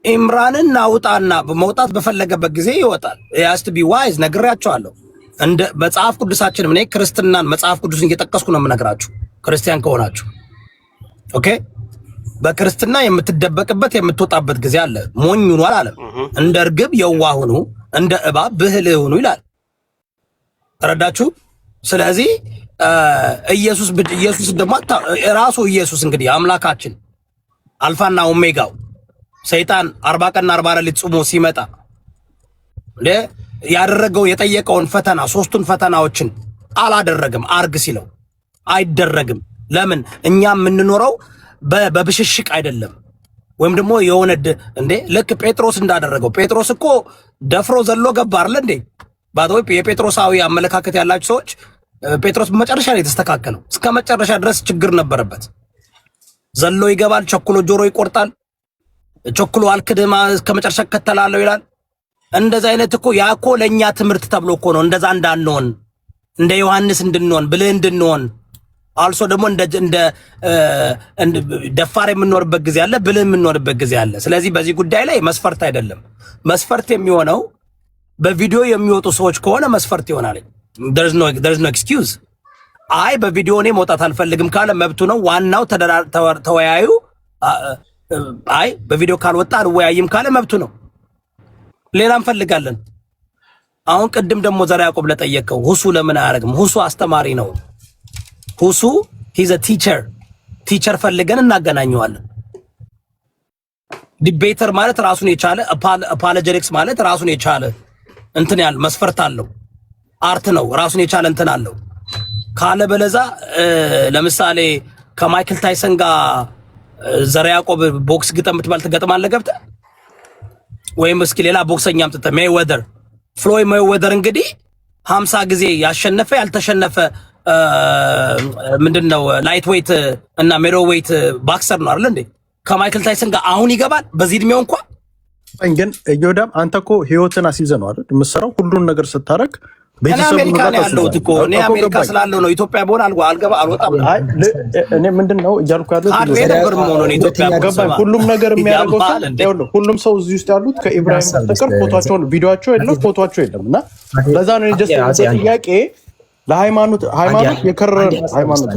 ኢምራንን ናውጣና መውጣት በፈለገበት ጊዜ ይወጣል። has to be wise ነግሬያቸዋለሁ። እንደ መጽሐፍ ቅዱሳችን እኔ ክርስትናን መጽሐፍ ቅዱስን እየጠቀስኩ ነው የምነግራችሁ ክርስቲያን ከሆናችሁ ኦኬ። በክርስትና የምትደበቅበት የምትወጣበት ጊዜ አለ። ሞኝ ሁኑ አላለም። እንደ እርግብ የዋህ ሁኑ፣ እንደ እባብ ብልህ ሁኑ ይላል። ተረዳችሁ? ስለዚህ ኢየሱስ ደግሞ ራሱ ኢየሱስ እንግዲህ አምላካችን አልፋና ኦሜጋው ሰይጣን 40 ቀንና 40 ሌሊት ጾሞ ሲመጣ ያደረገው የጠየቀውን ፈተና 3ቱን ፈተናዎችን አላደረግም። አርግ ሲለው አይደረግም። ለምን? እኛ የምንኖረው በብሽሽቅ አይደለም። ወይም ደግሞ የሆነ ልክ ጴጥሮስ እንዳደረገው ጴጥሮስ እኮ ደፍሮ ዘሎ ገባ አይደል እንዴ? ባዶይ የጴጥሮሳዊ አመለካከት ያላችሁ ሰዎች ጴጥሮስ በመጨረሻ ላይ የተስተካከለው እስከ መጨረሻ ድረስ ችግር ነበረበት። ዘሎ ይገባል፣ ቸኩሎ ጆሮ ይቆርጣል፣ ቸኩሎ አልክድማ እስከ መጨረሻ ከተላለሁ ይላል። እንደዛ አይነት እኮ ያ እኮ ለኛ ትምህርት ተብሎ እኮ ነው። እንደዛ እንዳንሆን እንደ ዮሐንስ እንድንሆን ብልህ እንድንሆን አልሶ ደግሞ እንደ ደፋር የምንኖርበት ጊዜ አለ፣ ብልህ የምንኖርበት ጊዜ አለ። ስለዚህ በዚህ ጉዳይ ላይ መስፈርት አይደለም። መስፈርት የሚሆነው በቪዲዮ የሚወጡ ሰዎች ከሆነ መስፈርት ይሆናል። there's no excuse። አይ በቪዲዮ እኔ መውጣት አልፈልግም ካለ መብቱ ነው። ዋናው ተወያዩ። አይ በቪዲዮ ካልወጣ አልወያይም ካለ መብቱ ነው። ሌላ እንፈልጋለን። አሁን ቅድም ደግሞ ዘራ ያዕቆብ ለጠየቀው ሁሱ ለምን አያደርግም? ሁሱ አስተማሪ ነው። ሁሱ he's a ቲቸር ፈልገን እናገናኘዋለን። ዲቤተር ማለት ራሱን የቻለ አፖሎጀቲክስ ማለት ራሱን የቻለ እንትን ያለ መስፈርት አለው። አርት ነው፣ ራሱን የቻለ እንትን አለው። ካለ በለዛ ለምሳሌ ከማይክል ታይሰን ጋር ዘራ ያዕቆብ ቦክስ ግጠም ብትባል ትገጥማለህ ገብተህ? ወይም እስኪ ሌላ ቦክሰኛ አምጥተህ ሜይዌዘር ፍሎይድ ሜይዌዘር እንግዲህ 50 ጊዜ ያሸነፈ ያልተሸነፈ ምንድነው ላይት ዌይት እና ሜዶ ዌይት ባክሰር ነው አይደል እንዴ? ከማይክል ታይሰን ጋር አሁን ይገባል በዚህ እድሜው እንኳን። ግን ዮዳም አንተ እኮ ህይወትን አስይዘህ ነው አይደል የምትሰራው? ሁሉን ነገር ስታረግ አሜሪካ ነው ያለሁት እኮ እኔ አሜሪካ ስላለው ነው። ኢትዮጵያ ቢሆን አልወጣም። እኔ ምንድነው እያልኩ ያለው ሁሉም ነገር የሚያደርገው ሰው ሁሉም ሰው እዚህ ውስጥ ያሉት ከኢብራሂም በስተቀር ፎቶአቸው ቪዲዮአቸው የለም ፎቶአቸው የለም። እና ለዛ ነው ጀስት ጥያቄ ለሃይማኖት የከረረ ሃይማኖት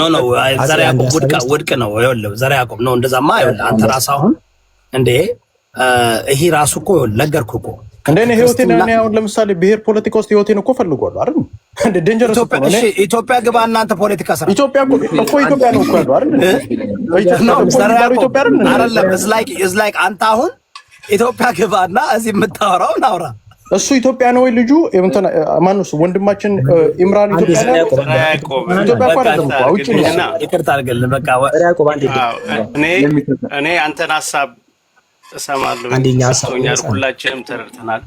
ኖ ዘራ ያዕቆብ ውድቅ ነው። ይኸውልህ ዘራ ያዕቆብ ነው እንደዛማ። ይኸውልህ አንተ ራስህ አሁን እንዴ ይሄ ራሱ እኮ ነገርኩህ እኮ እንደኔ ህይወቴን እኔ አሁን ለምሳሌ ብሔር ፖለቲካ ውስጥ ህይወቴን እኮ ፈልጓል አይደል? እንደ ዴንጀረስ እኮ ነው። ኢትዮጵያ ግባ እናንተ ፖለቲካ ስራ ኢትዮጵያ እኮ ኢትዮጵያ ነው እኮ ያለው አይደል? ኢትዮጵያ አይደለም። is like አንተ አሁን ኢትዮጵያ ግባና እዚህ የምታወራው ናውራ። እሱ ኢትዮጵያ ነው ወይ ልጁ? እንትን ማነው እሱ? ወንድማችን ኢምራን ኢትዮጵያ ነው። ኢትዮጵያ እኮ አይደለም እኮ አውጪ ነው። ይቅርታ አድርግልኝ በቃ እኔ አንተን ሐሳብ እሰማለሁ። አንደኛው ሁላችንም ተረድተናል።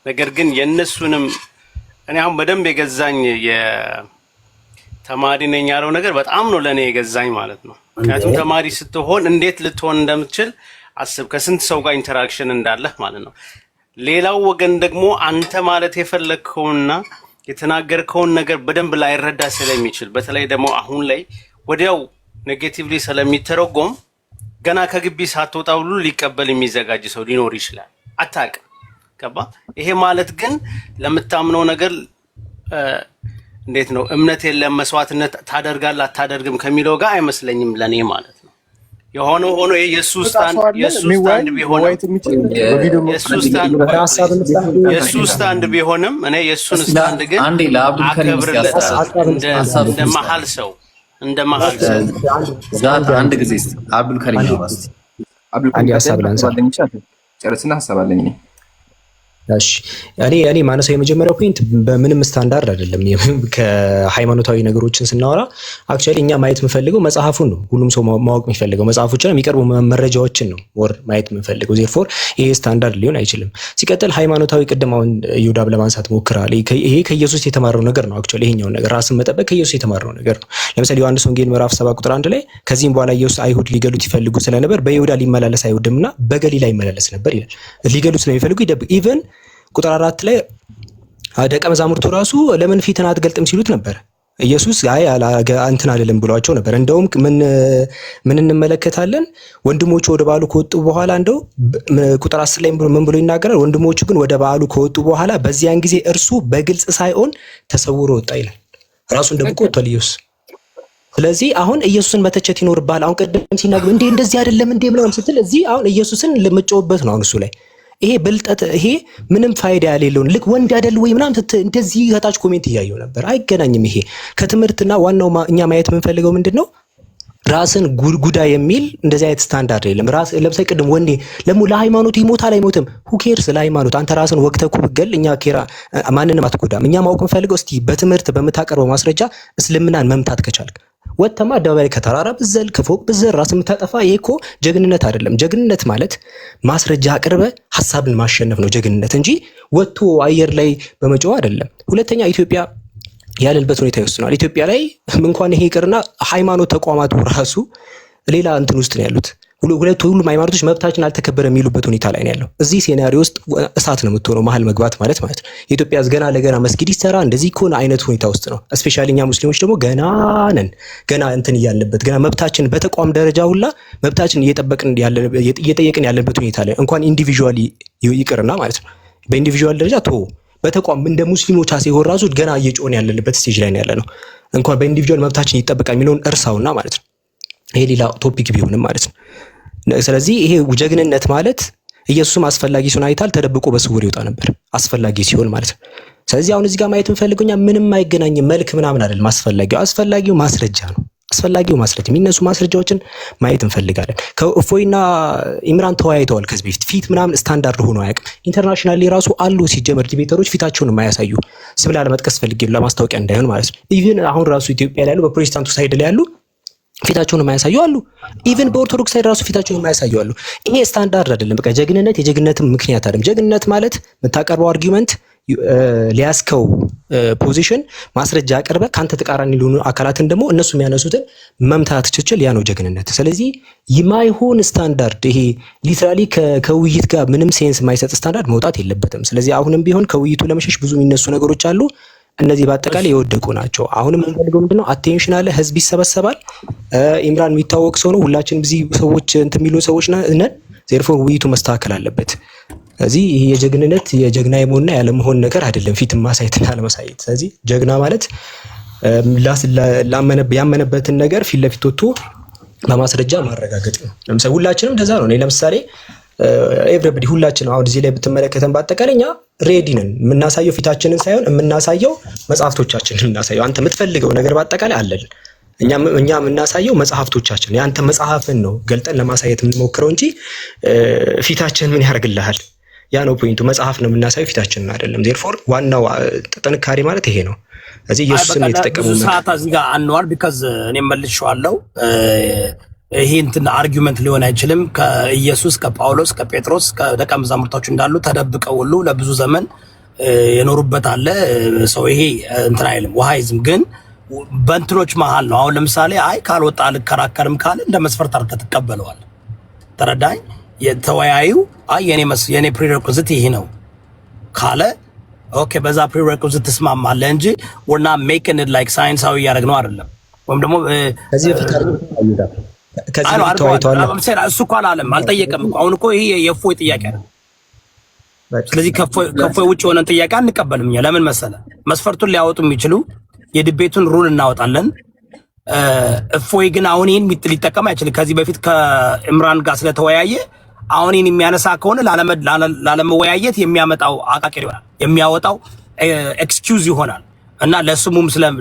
ነገር ግን የነሱንም እኔ አሁን በደንብ የገዛኝ የተማሪ ነኝ ያለው ነገር በጣም ነው ለኔ የገዛኝ ማለት ነው። ምክንያቱም ተማሪ ስትሆን እንዴት ልትሆን እንደምትችል አስብ። ከስንት ሰው ጋር ኢንተራክሽን እንዳለህ ማለት ነው። ሌላው ወገን ደግሞ አንተ ማለት የፈለግከውና የተናገርከውን ነገር በደንብ ላይረዳ ስለሚችል በተለይ ደግሞ አሁን ላይ ወዲያው ኔጌቲቭሊ ስለሚተረጎም ገና ከግቢ ሳትወጣ ሁሉ ሊቀበል የሚዘጋጅ ሰው ሊኖር ይችላል። አታውቅም። ገባ? ይሄ ማለት ግን ለምታምነው ነገር እንዴት ነው እምነት የለም መስዋዕትነት ታደርጋለህ አታደርግም ከሚለው ጋር አይመስለኝም ለኔ ማለት ነው። የሆነው ሆኖ የኢየሱስ ስታንድ ቢሆንም እኔ የሱን ስታንድ ግን አከብርለታለሁ እንደ መሀል ሰው እንደ መሀል ሰው ዛት አንድ ጊዜ አብዱል ከሪም አንድ ሐሳብ ላንሳ ጨርስና ሐሳብ አለኝ እኔ። እሺ እኔ ማነሳው የመጀመሪያው ፖይንት በምንም ስታንዳርድ አይደለም። ከሃይማኖታዊ ነገሮችን ስናወራ አክቹአሊ እኛ ማየት የምንፈልገው መጽሐፉን ነው። ሁሉም ሰው ማወቅ የሚፈልገው መጽሐፎችን የሚቀርቡ መረጃዎችን ነው ወር ማየት የምንፈልገው። ዜርፎር ይሄ ስታንዳርድ ሊሆን አይችልም። ሲቀጥል ሃይማኖታዊ ቅድም አሁን ይሁዳብ ለማንሳት ሞክራል። ይሄ ከኢየሱስ የተማረው ነገር ነው። አክቹአሊ ይሄኛው ነገር ራስን መጠበቅ ከኢየሱስ የተማረው ነገር ነው። ለምሳሌ ዮሐንስ ወንጌል ምዕራፍ 7 ቁጥር 1 ላይ ከዚህም በኋላ ኢየሱስ አይሁድ ሊገሉት ይፈልጉ ስለነበር በይሁዳ ሊመላለስ አይወድምና በገሊላ ይመላለስ ነበር ይላል። ሊገሉት ስለሚፈልጉ ይደብቅ ኢቭን ቁጥር 4 ላይ ደቀ መዛሙርቱ ራሱ ለምን ፊትን አትገልጥም ሲሉት ነበር። ኢየሱስ አይ እንትን አይደለም ብሏቸው ነበር። እንደውም ምን እንመለከታለን? ወንድሞቹ ወደ በዓሉ ከወጡ በኋላ እንደው ቁጥር 10 ላይ ምን ብሎ ይናገራል? ወንድሞቹ ግን ወደ በዓሉ ከወጡ በኋላ በዚያን ጊዜ እርሱ በግልጽ ሳይሆን ተሰውሮ ወጣ ይላል። ራሱን ደብቆ ወጥቷል ኢየሱስ። ስለዚህ አሁን ኢየሱስን መተቸት ይኖርባል። አሁን ቀደም ሲናገር እንደዚህ አይደለም ምናምን ስትል እዚህ አሁን ኢየሱስን ለመጫወበት ነው አሁን እሱ ላይ ይሄ ብልጠት፣ ይሄ ምንም ፋይዳ ያሌለውን ልክ ወንድ አይደል ወይ ምናምን እንደዚህ ከታች ኮሜንት እያየው ነበር። አይገናኝም። ይሄ ከትምህርትና ዋናው እኛ ማየት የምንፈልገው ምንድነው? ራስን ጉዳ የሚል እንደዚህ አይነት ስታንዳርድ የለም። ራስ ለምሳሌ ቅድም ወንዴ ለሃይማኖት ይሞታል አይሞትም ሁኬርስ ለሃይማኖት አንተ ራስን ወቅተህ ብትገል እኛ ኬራ ማንንም አትጎዳም። እኛ ማወቅ የምንፈልገው እስቲ በትምህርት በምታቀርበው ማስረጃ እስልምናን መምታት ከቻልክ ወተማ አደባባይ ከተራራ ብዘል ከፎቅ ብዘል ራስ የምታጠፋ ይሄ እኮ ጀግንነት አይደለም። ጀግንነት ማለት ማስረጃ አቅርበ ሐሳብን ማሸነፍ ነው ጀግንነት እንጂ ወጥቶ አየር ላይ በመጮህ አይደለም። ሁለተኛ ኢትዮጵያ ያለንበት ሁኔታ ይወስናል። ኢትዮጵያ ላይ እንኳን ይሄ ይቅርና ሃይማኖት ተቋማቱ ራሱ ሌላ እንትን ውስጥ ነው ያሉት። ሁሉም ሃይማኖቶች መብታችን አልተከበረ የሚሉበት ሁኔታ ላይ ነው ያለው። እዚህ ሴናሪዮ ውስጥ እሳት ነው የምትሆነው መሀል መግባት ማለት ነው። የኢትዮጵያ ገና ለገና መስጊድ ይሰራ እንደዚህ ከሆነ አይነት ሁኔታ ውስጥ ነው። እስፔሻሊ እኛ ሙስሊሞች ደግሞ ገና እንትን እያለበት ገና መብታችን በተቋም ደረጃ ሁላ መብታችን እየጠየቅን ያለበት ሁኔታ ላይ እንኳን ኢንዲቪዥዋሊ ይቅርና ማለት ነው በኢንዲቪዥዋል ደረጃ በተቋም እንደ ሙስሊሞች ሲሆን ራሱ ገና እየጮን ያለንበት ስቴጅ ላይ ነው ያለ ነው። እንኳን በኢንዲቪጁዋል መብታችን ይጠበቃል የሚለውን እርሳውና ማለት ነው። ይሄ ሌላ ቶፒክ ቢሆንም ማለት ነው። ስለዚህ ይሄ ጀግንነት ማለት ኢየሱስም አስፈላጊ ሲሆን አይታል ተደብቆ በስውር ይወጣ ነበር አስፈላጊ ሲሆን ማለት ነው። ስለዚህ አሁን እዚህ ጋር ማየት እንፈልገውኛ ምንም አይገናኝም። መልክ ምናምን አይደለም አስፈላጊው ማስረጃ ነው። አስፈላጊው ማስረጃ የሚነሱ ማስረጃዎችን ማየት እንፈልጋለን። ከእፎይና ኢምራን ተወያይተዋል ከዚህ በፊት ፊት ምናምን ስታንዳርድ ሆኖ አያውቅም። ኢንተርናሽናሊ ራሱ አሉ ሲጀመር ዲቤተሮች ፊታቸውን የማያሳዩ ስም ላለመጥቀስ ፈልጌ ለማስታወቂያ እንዳይሆን ማለት ነው። ኢቭን አሁን ራሱ ኢትዮጵያ ላይ ያሉ በፕሮቴስታንቱ ሳይድ ላይ ያሉ ፊታቸውን የማያሳዩ አሉ። ኢቭን በኦርቶዶክስ ሳይድ ራሱ ፊታቸውን የማያሳዩ አሉ። ይሄ ስታንዳርድ አይደለም። በቃ ጀግንነት የጀግንነትም ምክንያት አይደለም። ጀግንነት ማለት የምታቀርበው አርጊውመንት ሊያስከው ፖዚሽን ማስረጃ አቅርበ ካንተ ተቃራኒ ሊሆኑ አካላትን ደግሞ እነሱ የሚያነሱትን መምታት ትችል ያ ነው ጀግንነት። ስለዚህ የማይሆን ስታንዳርድ ይሄ ሊትራሊ ከውይይት ጋር ምንም ሴንስ የማይሰጥ ስታንዳርድ መውጣት የለበትም። ስለዚህ አሁንም ቢሆን ከውይይቱ ለመሸሽ ብዙ የሚነሱ ነገሮች አሉ። እነዚህ በአጠቃላይ የወደቁ ናቸው። አሁንም የምንፈልገው ምንድነው? አቴንሽን አለ፣ ህዝብ ይሰበሰባል። ኢምራን የሚታወቅ ሰው ነው። ሁላችን ብዙ ሰዎች እንትን የሚሉ ሰዎች ነን። ዜርፎር ውይይቱ መስተካከል አለበት። ስለዚህ ይሄ የጀግንነት የጀግና የመሆንና ያለመሆን ነገር አይደለም፣ ፊት ማሳየትና አለማሳየት። ስለዚህ ጀግና ማለት ያመነበትን ነገር ፊት ለፊት ወጥቶ በማስረጃ ማረጋገጥ ነው። ለምሳሌ ሁላችንም እንደዛ ነው። እኔ ለምሳሌ ኤቭሪባዲ ሁላችንም አሁን እዚህ ላይ ብትመለከተን በአጠቃላይ እኛ ሬዲ ነን። የምናሳየው ፊታችንን ሳይሆን የምናሳየው መጽሐፍቶቻችንን የምናሳየው አንተ የምትፈልገው ነገር በአጠቃላይ አለን። እኛ የምናሳየው መጽሐፍቶቻችን የአንተ መጽሐፍን ነው ገልጠን ለማሳየት የምንሞክረው እንጂ ፊታችን ምን ያደርግልሃል? ያ ነው ፖይንቱ። መጽሐፍ ነው የምናሳየው ፊታችንን አይደለም። ዜርፎር ዋናው ጥንካሬ ማለት ይሄ ነው። እዚህ ኢየሱስን የተጠቀመው ሰዓት እዚህ ጋር አንዋል ቢካዝ እኔ መልሼዋለሁ። ይሄ እንትን አርጊውመንት ሊሆን አይችልም። ከኢየሱስ ከጳውሎስ ከጴጥሮስ ከደቀ መዛሙርቶቹ እንዳሉ ተደብቀው ሁሉ ለብዙ ዘመን የኖሩበት አለ ሰው። ይሄ እንትን አይልም ውሃይዝም ግን በእንትኖች መሃል ነው። አሁን ለምሳሌ አይ ካልወጣ አልከራከርም ካለ እንደ መስፈርት አድርገህ ትቀበለዋል። ተረዳኝ። የተወያዩ አይ የኔ ፕሪሬኩዚት ይሄ ነው ካለ ኦኬ በዛ ፕሪሬኩዚት ትስማማለህ እንጂ we're not making it like ሳይንሳዊ ያደረግነው አይደለም። ወይም ደግሞ ከዚህ በፊት እሱ እኮ አላለም አልጠየቀም እኮ። አሁን እኮ ይሄ የእፎይ ጥያቄ ነው። ስለዚህ ከእፎይ ውጭ የሆነን ጥያቄ አንቀበልም እኛ። ለምን መሰለ መስፈርቱን ሊያወጡ የሚችሉ የዲቤቱን ሩል እናወጣለን። እፎይ ግን አሁን ይህን ሊጠቀም አይችልም። ከዚህ በፊት ከኢምራን ጋር ስለተወያየ አሁን ይህን የሚያነሳ ከሆነ ላለመወያየት የሚያመጣው አቃቂር ይሆናል፣ የሚያወጣው ኤክስኪውዝ ይሆናል እና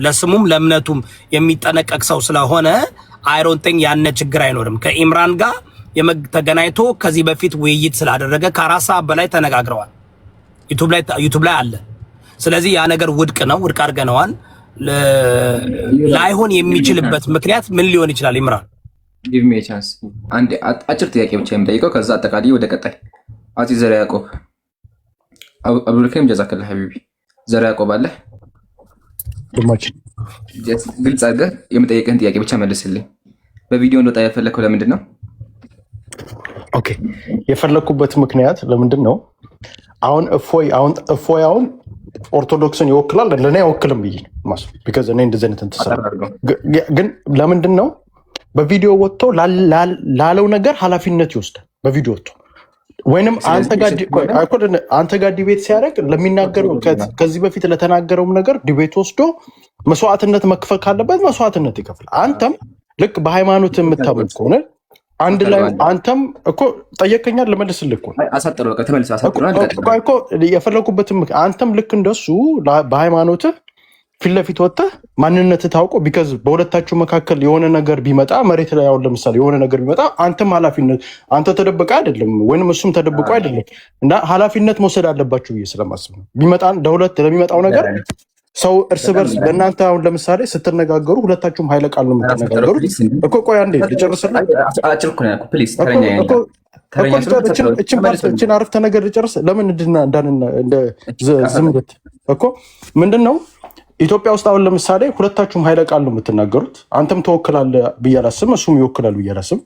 ለስሙም ለእምነቱም የሚጠነቀቅ ሰው ስለሆነ አይሮን ቲንክ ያነ ችግር አይኖርም። ከኢምራን ጋር ተገናኝቶ ከዚህ በፊት ውይይት ስላደረገ ከ4 ሰዓት በላይ ተነጋግረዋል። ዩቲዩብ ላይ አለ። ስለዚህ ያ ነገር ውድቅ አድርገነዋል። ላይሆን የሚችልበት ምክንያት ምን ሊሆን ይችላል? ኢምራን ጊቭ ሚ ቻንስ። አንድ አጭር ጥያቄ ብቻ የምጠይቀው ከዛ አጠቃላይ ወደ ቀጣይ አዚ ዘርዓ ያዕቆብ አብዱልከሪም ጀዛከላህ ሐቢቢ ዘርዓ ያዕቆብ አለ ግልጽ አድርገህ የምጠይቅህን ጥያቄ ብቻ መልስልኝ። በቪዲዮ እንደወጣ የፈለግከው ለምንድን ነው? ኦኬ የፈለግኩበት ምክንያት ለምንድን ነው? አሁን እፎይ ኦርቶዶክስን ይወክላል ለእኔ አይወክልም ብዬ ቢካዝ እኔ እንደዚህ አይነት እንትሰራ ግን ለምንድን ነው በቪዲዮ ወጥቶ ላለው ነገር ኃላፊነት ይወስዳል። በቪዲዮ ወጥቶ ወይንም አንተ ጋር ዲቤት ሲያደርግ ለሚናገረው ከዚህ በፊት ለተናገረውም ነገር ዲቤት ወስዶ መስዋዕትነት መክፈል ካለበት መስዋዕትነት ይከፍል። አንተም ልክ በሃይማኖት የምታምን ከሆነ አንድ ላይ አንተም እኮ ጠየቀኛል ልመልስልህ እኮ አሳጥረው በቃ ተመልሶ አሳጥረው እኮ የፈለኩበትም አንተም ልክ እንደሱ በሃይማኖትህ ፊት ለፊት ወጥተህ ማንነትህ ታውቆ ቢካዝ በሁለታችሁ መካከል የሆነ ነገር ቢመጣ መሬት ላይ አሁን ለምሳሌ የሆነ ነገር ቢመጣ አንተም ኃላፊነት አንተ ተደብቀ አይደለም ወይንም እሱም ተደብቆ አይደለም እና ኃላፊነት መውሰድ አለባችሁ ብዬ ስለማስብ ነው። ቢመጣ ለሁለት ለሚመጣው ነገር ሰው እርስ በርስ በእናንተ አሁን ለምሳሌ ስትነጋገሩ ሁለታችሁም ኃይለ ቃል ነው የምትነጋገሩት እኮ። ቆይ አንዴ ልጨርስልህ እችን አረፍተ ነገር ልጨርስ። ለምን ዝምብት እኮ ምንድን ነው ኢትዮጵያ ውስጥ አሁን ለምሳሌ ሁለታችሁም ኃይለ ቃል ነው የምትናገሩት። አንተም ተወክላለህ ብዬ አላስብም፣ እሱም ይወክላል ብዬ አላስብም።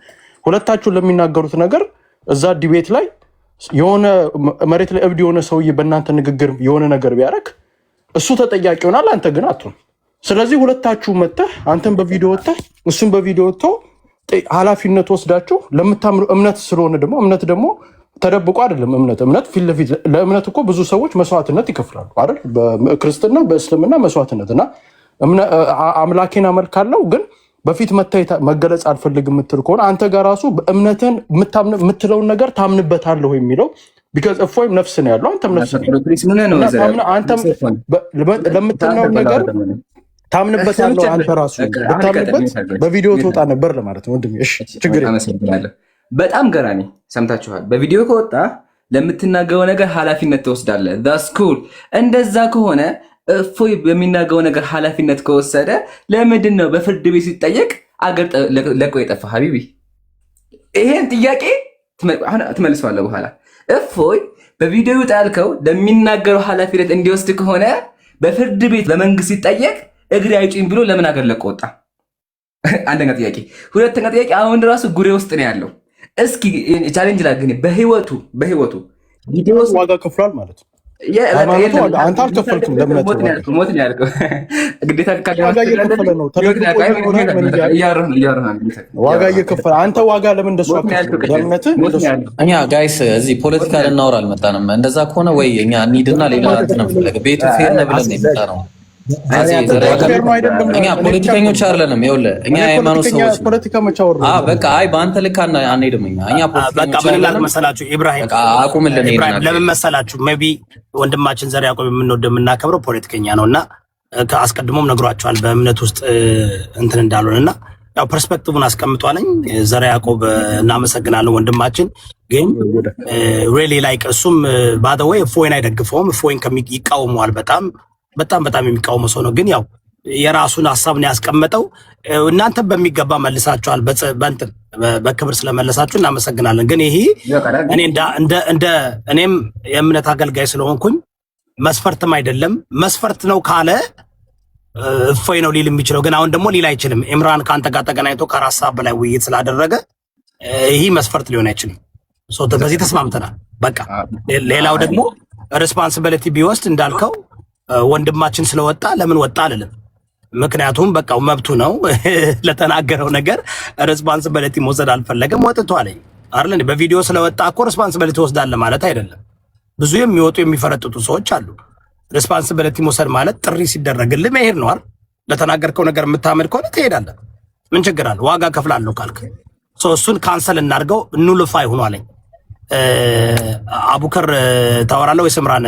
ሁለታችሁን ለሚናገሩት ነገር እዛ ዲቤት ላይ የሆነ መሬት ላይ እብድ የሆነ ሰውዬ በእናንተ ንግግር የሆነ ነገር ቢያደርግ እሱ ተጠያቂ ይሆናል፣ አንተ ግን አትሆን። ስለዚህ ሁለታችሁ መተህ አንተም በቪዲዮ ወጥተህ እሱም በቪዲዮ ወጥተው ኃላፊነት ወስዳችሁ ለምታምኑ እምነት ስለሆነ ደግሞ እምነት ደግሞ ተደብቆ አይደለም። እምነት ፊት ለፊት ለእምነት እኮ ብዙ ሰዎች መስዋዕትነት ይከፍላሉ አይደል? በክርስትና በእስልምና መስዋዕትነት እና አምላኬን አመልካለሁ ግን በፊት መገለጽ አልፈልግም የምትል ከሆነ አንተ ጋር ራሱ እምነትን የምትለውን ነገር ታምንበታለሁ የሚለው ቢካዝ እፎይም ነፍስ ነው ያለው አንተም ነፍስ ነው። አንተም ለምትለው ነገር ታምንበታለህ። አንተ ራሱ ብታምንበት በቪዲዮ ትወጣ ነበር ለማለት ነው ወንድሜ። እሺ ችግር የለም። በጣም ገራሚ ሰምታችኋል። በቪዲዮ ከወጣ ለምትናገረው ነገር ኃላፊነት ትወስዳለህ። ዳትስ ኩል። እንደዛ ከሆነ እፎይ በሚናገረው ነገር ኃላፊነት ከወሰደ ለምንድን ነው በፍርድ ቤት ሲጠየቅ አገር ለቆ የጠፋ? ሀቢቢ ይሄን ጥያቄ ትመልሰዋለህ በኋላ። እፎይ በቪዲዮ ይወጣ ያልከው ለሚናገረው ኃላፊነት እንዲወስድ ከሆነ በፍርድ ቤት በመንግስት ሲጠየቅ እግሬ አይጭኝ ብሎ ለምን አገር ለቆ ወጣ? አንደኛ ጥያቄ። ሁለተኛ ጥያቄ አሁን ራሱ ጉሬ ውስጥ ነው ያለው። እስኪ ቻሌንጅ ላግኝ በህይወቱ ቪዲዮ ዋጋ ከፍሏል ማለት ነው። አንተ አልከፈልክም። ሞት ነው ያልከው። ግዴታ ዋጋ እየከፈለ አንተ ዋጋ ለምን እንደሱ እኛ ጋይስ እዚህ ፖለቲካ ልናወራ አልመጣንም። እንደዛ ከሆነ ወይ እኛ እንሂድና ሌላ ቤቱ ፌር ነው ብለን የመጣ ነው። እኛ ፖለቲከኞች አይደለንም። ይኸውልህ እኛ ሃይማኖት ሰዎች በቃ አይ በአንተ ልክ አንሄድም። እኛ በቃ ምን ላድርግ መሰላችሁ ኢብራሂም አቁምልን። ለምን መሰላችሁ ሜቢ ወንድማችን ዘር ያዕቆብ የምንወደው የምናከብረው ፖለቲከኛ ነውና አስቀድሞም ነግሯቸዋል በእምነት ውስጥ እንትን እንዳልሆነና ያው ፐርስፔክቲቭን አስቀምጧለኝ። ዘር ያዕቆብ እናመሰግናለን ወንድማችን። ግን ሪሊ ላይክ እሱም ባይ ዘ ዌይ እፎይን አይደግፈውም። እፎይን ይቃወመዋል በጣም የሚቃወመው ሰው ነው። ግን ያው የራሱን ሀሳብ ነው ያስቀመጠው። እናንተም በሚገባ መልሳችኋል። በእንትን በክብር ስለመለሳችሁ እናመሰግናለን። ግን ይሄ እኔ እኔም የእምነት አገልጋይ ስለሆንኩኝ መስፈርትም አይደለም። መስፈርት ነው ካለ እፎይ ነው ሊል የሚችለው። ግን አሁን ደግሞ ሊል አይችልም። ኢምራን ከአንተ ጋር ተገናኝቶ ከአራት ሰዓት በላይ ውይይት ስላደረገ ይህ መስፈርት ሊሆን አይችልም። በዚህ ተስማምተናል። በቃ ሌላው ደግሞ ሬስፖንሲቢሊቲ ቢወስድ እንዳልከው ወንድማችን ስለወጣ ለምን ወጣ አልልም። ምክንያቱም በቃ መብቱ ነው። ለተናገረው ነገር ሬስፖንሲቢሊቲ መውሰድ አልፈለገም፣ ወጥቷል አይደል? በቪዲዮ ስለወጣ እኮ ሬስፖንሲቢሊቲ ወስዳለህ ማለት አይደለም። ብዙ የሚወጡ የሚፈረጥጡ ሰዎች አሉ። ሬስፖንሲቢሊቲ መውሰድ ማለት ጥሪ ሲደረግልህ መሄድ ነው አይደል? ለተናገርከው ነገር የምታመድ ከሆነ ትሄዳለህ። ምን ችግር አለ? ዋጋ ከፍላለሁ ካልክ እሱን ካንሰል እናድርገው፣ እንሉፋ ይሁን አለኝ። አቡከር ታወራለህ ወይ ስምራን?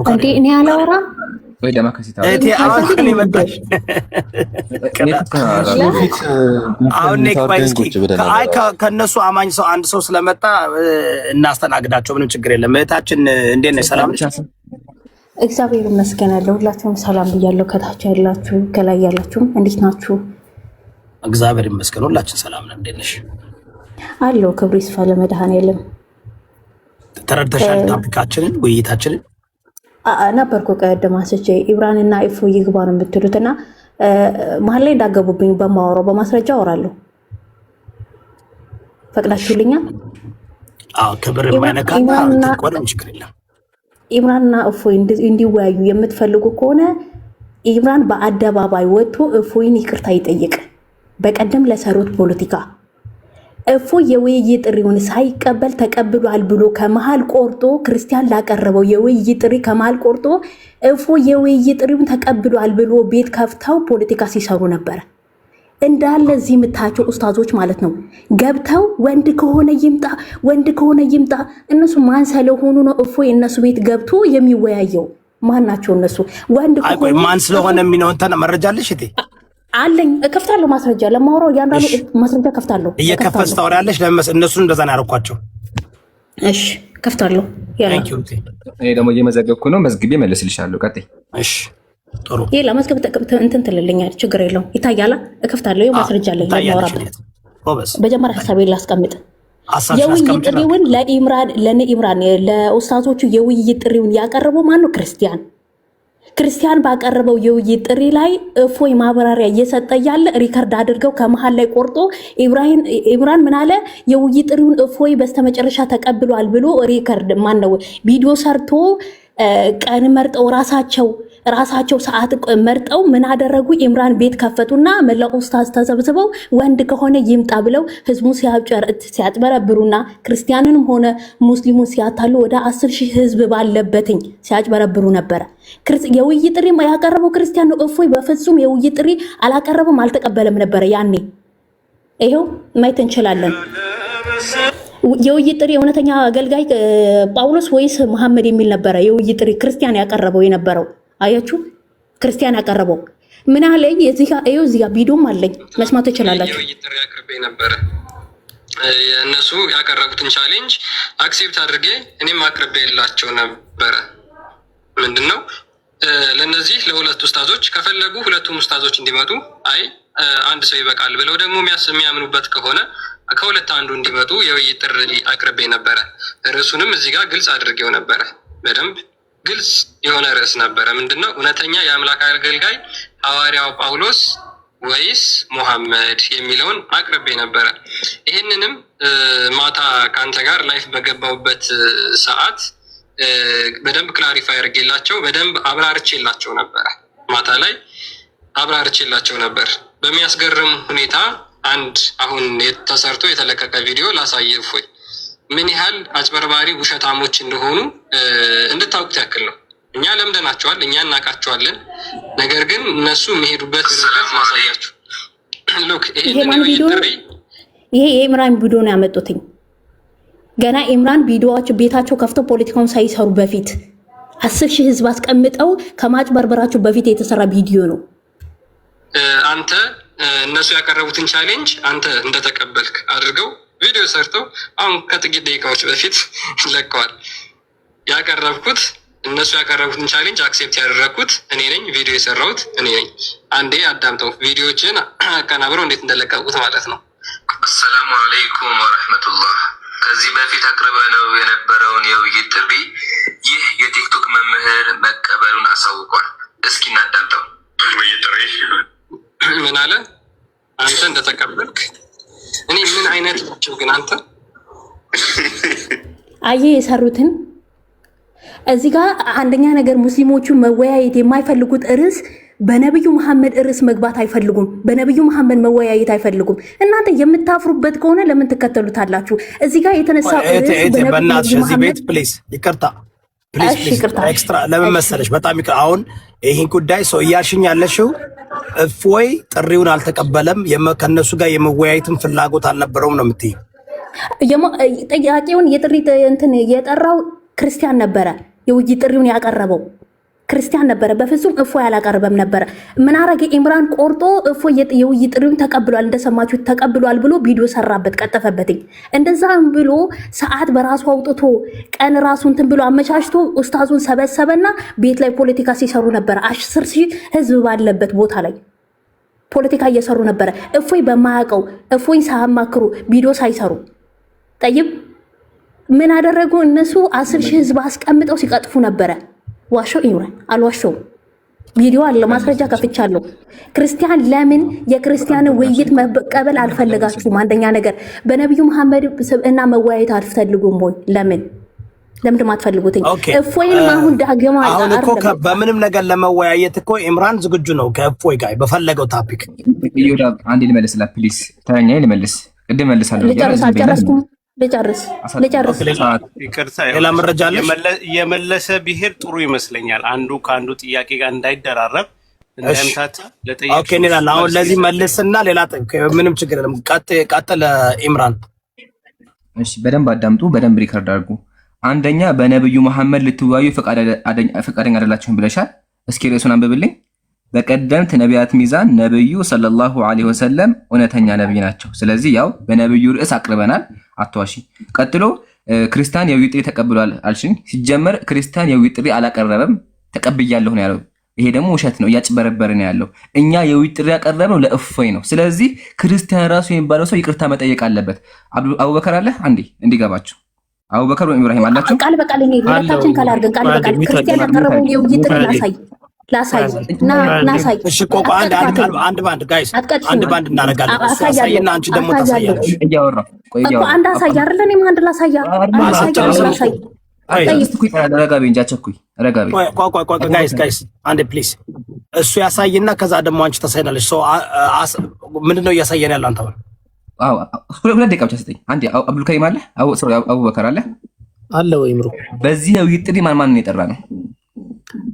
እንዴ እኔ አላወራም ወይ ለማከሲታ ከእነሱ አማኝ ሰው አንድ ሰው ስለመጣ እናስተናግዳቸው። ምንም ችግር የለም። እህታችን እንዴት ነሽ? ሰላም ነሽ? እግዚአብሔር ይመስገን። ሁላችሁም ሰላም ብያለሁ። ከታች ያላችሁ ከላይ ያላችሁም እንዴት ናችሁ? እግዚአብሔር ይመስገን ሁላችን ሰላም ነን። እንዴት ነሽ? አለሁ። ክብሩ ይስፋ ለመድኃኔዓለም። ተረድተሻል ታፒካችንን ውይይታችንን? ነበርኩ ቀደም አንስቼ ኢብራንና ኢፎ ይግባ ነው የምትሉትና መሀል ላይ እንዳገቡብኝ በማወራው በማስረጃ አወራለሁ። ፈቅዳችሁልኛል? ክብር የማይነካ ችግር የለም። ኢምራንና እፎይ እንዲወያዩ የምትፈልጉ ከሆነ ኢምራን በአደባባይ ወጥቶ እፎይን ይቅርታ ይጠይቅ። በቀደም ለሰሩት ፖለቲካ እፎይ የውይይት ጥሪውን ሳይቀበል ተቀብሏል ብሎ ከመሃል ቆርጦ ክርስቲያን ላቀረበው የውይይት ጥሪ ከመሃል ቆርጦ እፎይ የውይይት ጥሪውን ተቀብሏል ብሎ ቤት ከፍተው ፖለቲካ ሲሰሩ ነበር። እንዳለ እዚህ የምታያቸው ኡስታዞች ማለት ነው ገብተው ወንድ ከሆነ ይምጣ። እነሱ ማን ስለሆኑ ነው እፎይ እነሱ ቤት ገብቶ የሚወያየው? ማን ናቸው እነሱ? ወንድ ከሆነ ማን ስለሆነ የሚነውንተና መረጃ አለሽ እቴ? አለኝ፣ እከፍታለሁ ማስረጃ ለማውራው ያንዳንዱ ማስረጃ ከፍታለሁ። እየከፈትሽ ታወሪያለሽ። እነሱን እንደዛ ነው ያደረኳቸው። እሺ ከፍታለሁ። እኔ ደግሞ እየመዘገብኩ ነው፣ መዝግቤ መልስልሻለሁ። ቀጥይ። እሺ ጥሩ። ይሄ ለመዝገብ እንትን ትልልኛል፣ ችግር የለውም። ይታያላ፣ እከፍታለሁ። ማስረጃ አለኝ ለማውራበት። መጀመሪያ ሀሳቤን ላስቀምጥ። የውይይት ጥሪውን ለኢምራን ለኡስታዞቹ የውይይት ጥሪውን ያቀረበው ማን ነው? ክርስቲያን ባቀረበው የውይይት ጥሪ ላይ እፎይ ማብራሪያ እየሰጠ ያለ ሪከርድ አድርገው ከመሃል ላይ ቆርጦ ኢምራን ምን አለ? የውይይት ጥሪውን እፎይ በስተመጨረሻ ተቀብሏል ብሎ ሪከርድ ማነው ቪዲዮ ሰርቶ ቀን መርጠው ራሳቸው ሰዓት መርጠው ምን አደረጉ? ኢምራን ቤት ከፈቱና መላው ኡስታዝ ተሰብስበው ወንድ ከሆነ ይምጣ ብለው ህዝቡ ሲያጭበረብሩና ክርስቲያንንም ሆነ ሙስሊሙን ሲያታሉ ወደ 10,000 ህዝብ ባለበትኝ ሲያጭበረብሩ ነበረ። የውይይት ጥሪ ያቀረበው ክርስቲያን ነው። እፎይ በፍጹም የውይይት ጥሪ አላቀረበም፣ አልተቀበለም ነበረ ያኔ። ይሄው ማየት እንችላለን። የውይይት ጥሪ እውነተኛ አገልጋይ ጳውሎስ ወይስ መሐመድ የሚል ነበረ። የውይይት ጥሪ ክርስቲያን ያቀረበው የነበረው አያችሁ፣ ክርስቲያን ያቀረበው ምን አለኝ? እዚህ ጋር ቪዲዮም አለኝ፣ መስማት ትችላላችሁ። የውይይት ጥሪ አቅርቤ ነበረ። የእነሱ ያቀረቡትን ቻሌንጅ አክሴፕት አድርጌ እኔም አቅርቤ የላቸው ነበረ። ምንድነው ለነዚህ ለሁለት ኡስታዞች ከፈለጉ ሁለቱም ኡስታዞች እንዲመጡ፣ አይ አንድ ሰው ይበቃል ብለው ደግሞ የሚያምኑበት ከሆነ ከሁለት አንዱ እንዲመጡ የውይይት ጥሪ አቅርቤ ነበረ። ርዕሱንም እዚህ ጋር ግልጽ አድርጌው ነበረ። በደንብ ግልጽ የሆነ ርዕስ ነበረ። ምንድነው እውነተኛ የአምላክ አገልጋይ ሐዋርያው ጳውሎስ ወይስ ሙሐመድ የሚለውን አቅርቤ ነበረ። ይህንንም ማታ ከአንተ ጋር ላይፍ በገባውበት ሰዓት በደንብ ክላሪፋይ አድርጌላቸው በደንብ አብራርቼላቸው ነበረ። ማታ ላይ አብራርቼላቸው ነበር። በሚያስገርም ሁኔታ አንድ አሁን ተሰርቶ የተለቀቀ ቪዲዮ ላሳየህ እፎይ፣ ምን ያህል አጭበርባሪ ውሸታሞች እንደሆኑ እንድታውቁት ያክል ነው። እኛ ለምደናቸዋል፣ እኛ እናውቃቸዋለን። ነገር ግን እነሱ የሚሄዱበት ርቀት ማሳያችሁ። ሉክ ይሄ የኢምራን ቪዲዮ ነው ያመጡትኝ። ገና ኢምራን ቪዲዮዎች ቤታቸው ከፍተው ፖለቲካውን ሳይሰሩ በፊት 10,000 ህዝብ አስቀምጠው ከማጭበርበራቸው በፊት የተሰራ ቪዲዮ ነው። አንተ እነሱ ያቀረቡትን ቻሌንጅ አንተ እንደተቀበልክ አድርገው ቪዲዮ ሰርተው አሁን ከጥቂት ደቂቃዎች በፊት ለቀዋል። ያቀረብኩት እነሱ ያቀረቡትን ቻሌንጅ አክሴፕት ያደረግኩት እኔ ነኝ። ቪዲዮ የሰራሁት እኔ ነኝ። አንዴ አዳምጠው ቪዲዮዎችን አቀናብረው እንዴት እንደለቀቁት ማለት ነው። አሰላሙ አለይኩም ወረህመቱላህ። ከዚህ በፊት አቅርበነው የነበረውን የውይይት ጥሪ ይህ የቲክቶክ መምህር መቀበሉን አሳውቋል። እስኪ እናዳምጠው። ውይይት ጥሪ ምን አለ? አንተ እንደተቀበልክ እኔ ምን አይነት ናቸው ግን አንተ አየህ የሰሩትን እዚህ ጋር አንደኛ ነገር ሙስሊሞቹ መወያየት የማይፈልጉት ርዕስ በነብዩ መሐመድ ርዕስ መግባት አይፈልጉም። በነብዩ መሐመድ መወያየት አይፈልጉም። እናንተ የምታፍሩበት ከሆነ ለምን ትከተሉታላችሁ? እዚህ ጋር የተነሳው ርዕስ በእናትሽ እዚህ ቤት ፕሊዝ ይቅርታ ኤክስትራ ለምን መሰለሽ? በጣም አሁን ይህን ጉዳይ ሰው እያልሽኝ ያለሽው እፎይ ጥሪውን አልተቀበለም፣ ከነሱ ጋር የመወያየትን ፍላጎት አልነበረውም ነው የምትይው። ጥያቄውን የጥሪ እንትን የጠራው ክርስቲያን ነበረ። የውይይት ጥሪውን ያቀረበው ክርስቲያን ነበረ። በፍጹም እፎይ አላቀረበም ነበረ። ምን አረገ? ኢምራን ቆርጦ እፎይ የውይይት ጥሪውን ተቀብሏል፣ እንደሰማችሁ ተቀብሏል ብሎ ቪዲዮ ሰራበት፣ ቀጠፈበትኝ። እንደዛም ብሎ ሰዓት በራሱ አውጥቶ ቀን ራሱ እንትን ብሎ አመቻችቶ ኡስታዙን ሰበሰበና ቤት ላይ ፖለቲካ ሲሰሩ ነበረ። 10,000 ህዝብ ባለበት ቦታ ላይ ፖለቲካ እየሰሩ ነበረ። እፎይ በማያውቀው እፎይን ሳያማክሩ ቪዲዮ ሳይሰሩ ጠይብ ምን አደረጉ? እነሱ 10,000 ህዝብ አስቀምጠው ሲቀጥፉ ነበረ። ዋሾ ኢምራን አልዋሾም። ቪዲዮ አለ፣ ማስረጃ ከፍቻለሁ። ክርስቲያን ለምን የክርስቲያንን ውይይት መቀበል አልፈለጋችሁም? አንደኛ ነገር በነቢዩ መሐመድ ስብዕና መወያየት አልፈልጉም ወይ? ለምን ማትፈልጉትኝ? እፎይንም አሁን ዳግማ አሁን እኮ በምንም ነገር ለመወያየት እኮ ኢምራን ዝግጁ ነው ከእፎይ ጋር በፈለገው ታፒክ። ይሁዳ አንዴ ልመልስላት ፕሊዝ፣ ተረኛ ልመልስ። ቅድም መልሳለሁ። ልጨርስ። ሌላ መረጃ አለ? የመለሰ ብሄር ጥሩ ይመስለኛል። አንዱ ከአንዱ ጥያቄ ጋር እንዳይደራረብ እንዳይምታታ ኦኬ እንላለን። አሁን ለዚህ መልስና ሌላ ምንም ችግር የለም። ቀጥል ኢምራን። እሺ በደንብ አዳምጡ፣ በደንብ ሪከርድ አድርጉ። አንደኛ በነብዩ መሐመድ ልትወያዩ ፈቃደኛ አይደላችሁም ብለሻል። እስኪ ርዕሱን አንብብልኝ። በቀደምት ነቢያት ሚዛን ነብዩ ሰለላሁ ዐለይሂ ወሰለም እውነተኛ ነብይ ናቸው። ስለዚህ ያው በነብዩ ርዕስ አቅርበናል፣ አትዋሺ። ቀጥሎ ክርስቲያን የውይይት ጥሪ ተቀብሏል አልሽኝ። ሲጀመር ክርስቲያን የውይይት ጥሪ አላቀረበም፣ ተቀብያለሁ ነው ያለው። ይሄ ደግሞ ውሸት ነው፣ እያጭበረበረ ነው ያለው። እኛ የውይይት ጥሪ ያቀረብነው ለእፎይ ነው። ስለዚህ ክርስቲያን ራሱ የሚባለው ሰው ይቅርታ መጠየቅ አለበት። አቡበከር አለ አንዴ እንዲገባችሁ። አቡበከር ወይም ኢብራሂም አላችሁ? ቃል በቃል እኔ ሁለታችን ካላርገን ቃል በቃል ክርስቲያን ያቀረበውን የውይይት ጥሪ ላሳይ። እሺ ቆቆ አንድ ባንድ ጋይስ አንድ ባንድ እናደርጋለን። እሱ ያሳየና አንቺ ደግሞ ታሳያለሽ። እያወራሁ እኮ አንድ አሳይ አይደል? እኔም አንድ ላሳያ ላሳይ። ረጋቢ እንጂ አቸኩኝ። ረጋቢ ቆይ ጋይስ አንዴ ፕሊዝ። እሱ ያሳይና ከዛ ደግሞ አንቺ ታሳይናለሽ። ምንድነው እያሳየን ያለው አንተ? አዎ ሁለት ደቂቃ ብቻ ስጠኝ። አንዴ አብዱልከሪም አለ? አቡበከር አለ ወይ ምሩ? በዚህ የውይይት ጥሪ ማን ነው የጠራ ነው?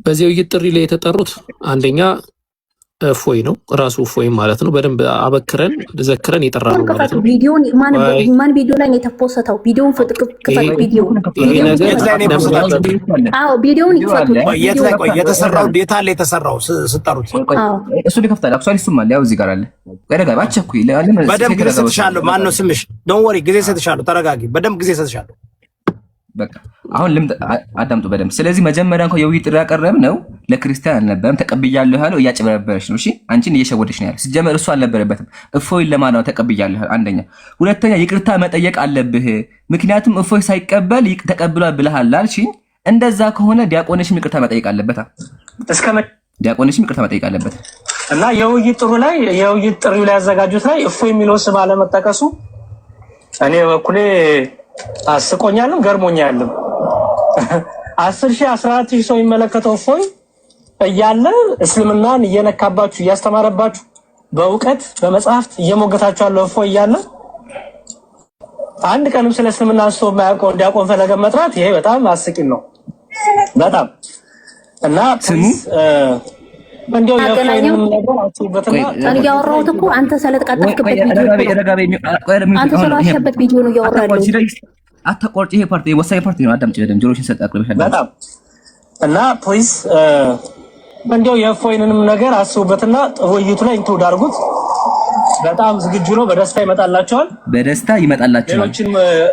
በዚህ የውይይት ጥሪ ላይ የተጠሩት አንደኛ እፎይ ነው፣ ራሱ እፎይ ማለት ነው። በደንብ አበክረን ዘክረን የጠራ ነው ማለት ነው። ቪዲዮን ማን ቪዲዮ ላይ ነው የተፖስተው? ቪዲዮን ክፈት። ቪዲዮን ቪዲዮን ይክፈቱ። የተሰራው ዴታ ላይ የተሰራው ስጠሩት እሱ ሊከፍታል። አክቹአሊ እሱም አለ፣ ያው እዚህ ጋር አለ። ረጋቢ አትቸኩይ። በደንብ ጊዜ ሰጥሻለሁ። ማን ነው ስምሽ? ዶንት ወሪ፣ ጊዜ ሰጥሻለሁ። ተረጋጊ። በደንብ ጊዜ ሰጥሻለሁ። በቃ አሁን አዳምጡ በደንብ። ስለዚህ መጀመሪያ እንኳን የውይይት ጥሪ ያቀረብነው ለክርስቲያን አልነበረም። ተቀብያለሁ ያለው እያጭበረበረች ነው። እሺ አንቺን እየሸወደች ነው ያለው። ሲጀመር እሱ አልነበረበትም። እፎይ ለማን ተቀብያለሁ? አንደኛ። ሁለተኛ ይቅርታ መጠየቅ አለብህ፣ ምክንያቱም እፎይ ሳይቀበል ተቀብሏል ብለሃል አልሽኝ። እንደዛ ከሆነ ዲያቆንሽም ይቅርታ መጠየቅ አለበት። ዲያቆንሽም ይቅርታ መጠየቅ አለበት። እና የውይይት ጥሪው ላይ ያዘጋጁት ላይ እፎይ የሚለው ስም አለመጠቀሱ እኔ በኩሌ አስቆኛልም ገርሞኛልም። 10,000 14,000 ሰው የሚመለከተው እፎይ እያለ እስልምናን እየነካባችሁ እያስተማረባችሁ በእውቀት በመጽሐፍት እየሞገታችሁ ያለው እፎይ እያለ አንድ ቀንም ስለ እስልምና አንስቶ የማያውቀው ዲያቆን ፈለገ መጥራት ይሄ በጣም አስቂኝ ነው። በጣም እና እንደው የእፎይንም ነገር አስቡበትና እያወራሁት እኮ አንተ ስለተቃጠልክበት አንተ ስለዋሸበት ቪዲዮ ነው እያወራለሁ። አታቋርጪ። ይሄ ፓርቲ ወሳኝ ፓርቲ ነው። አዳምጪ በደምብ ጆሮሽን ሰጥ አቅርበሻል። በጣም እና ፕሊዝ እንደው የእፎይንም ነገር አስቡበትና ውይይቱ ላይ ኢንክሉድ አድርጉት። በጣም ዝግጁ ነው። በደስታ ይመጣላችኋል። በደስታ ይመጣላችኋል። ሌሎችም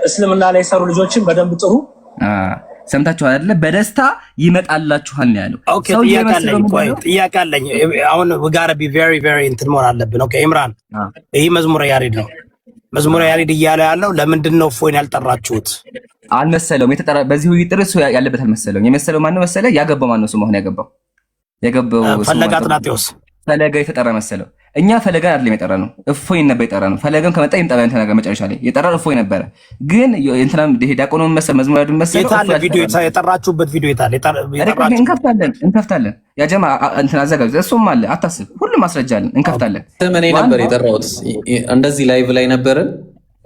እስልምና ላይ የሰሩ ልጆችን በደንብ ጥሩ ሰምታችኋል አይደለ? በደስታ ይመጣላችኋል ነው ያለው። ሰው ጥያቄ አለኝ። አሁን we gotta be very very እንትን መሆን አለብን። ኦኬ ኢምራን፣ ይሄ መዝሙረ ያሬድ ነው። መዝሙረ ያሬድ እያለ ያለው ለምንድን ነው እፎይን ያልጠራችሁት? አልመሰለውም። የተጠራ በዚህ ውይይት ጥርስ ያለበት አልመሰለውም። የመሰለው ማን ነው መሰለ? ያገባው ማን ነው ስሙ? አሁን ያገባው ፈለገ አጥናቴዎስ ፈለገ የተጠራ መሰለው። እኛ ፈለገን አይደለም የጠራ ነው፣ እፎይን ነበር የጠራ ነው። ፈለገም ከመጣ ይምጣ ብለን ተናገር። መጨረሻ ላይ የጠራ እፎይ ነበረ። ግን እንትናም ዲያቆኑን መሰል መዝሙር ያዱን መሰል የታለ ቪዲዮ የጠራችሁበት ቪዲዮ የታለ? እንከፍታለን። ያ ጀማ እንትና አዘጋጅ፣ እሱም አለ፣ አታስብ። ሁሉም ማስረጃ አለን፣ እንከፍታለን። ስም እኔ ነበር የጠራሁት። እንደዚህ ላይቭ ላይ ነበርን።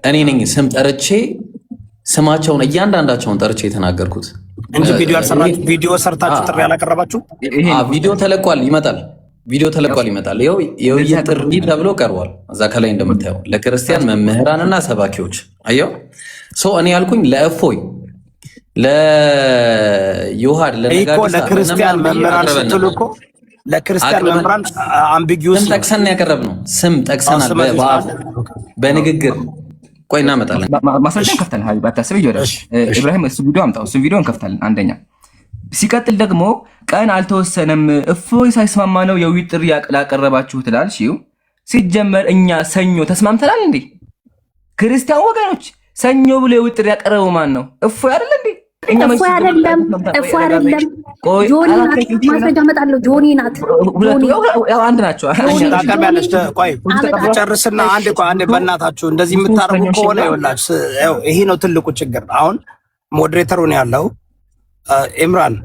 እኔ ነኝ ስም ጠርቼ ስማቸውን እያንዳንዳቸውን ጠርቼ የተናገርኩት እንጂ ቪዲዮ ሰርታችሁ ጥሪ ያላቀረባችሁ። ቪዲዮ ተለቋል፣ ይመጣል። ቪዲዮ ተለቋል፣ ይመጣል። ይኸው የውይይት ጥሪ ተብሎ ቀርቧል። እዛ ከላይ እንደምታየው ለክርስቲያን መምህራንና ሰባኪዎች አየው። እኔ ያልኩኝ ለእፎይ ለዮሐድ ለክርስቲያን መምህራን ስትሉ እኮ ለክርስቲያን መምህራን አምቢጊዩስ ስም ጠቅሰን ያቀረብነው ስም ጠቅሰናል። በንግግር ቆይ እናመጣለን። ማስረጃ እንከፍታለን። ሀቢብ አታስብ። ኢብራሂም እሱ ቪዲዮ አምጣው፣ እሱ ቪዲዮ እንከፍታለን። አንደኛ ሲቀጥል ደግሞ ቀን አልተወሰነም። እፎይ ሳይስማማ ነው የውይይት ጥሪ ያቀረባችሁ ትላልሽው። ሲጀመር እኛ ሰኞ ተስማምተናል እንዴ? ክርስቲያን ወገኖች ሰኞ ብሎ የውይይት ጥሪ ያቀረበው ማን ነው? እፎይ አይደል እንዴ? እፎይ አይደለም። ጆኒ ናት። ማስረጃ እመጣለሁ። ጆኒ ናት። አንድ ናቸው። ታቀርቢያለሽ። ቆይ ጨርስና አንድ በእናታችሁ እንደዚህ የምታረጉ ከሆነ ይኸውላችሁ፣ ይሄ ነው ትልቁ ችግር። አሁን ሞዴሬተሩ ነው ያለው ኢምራን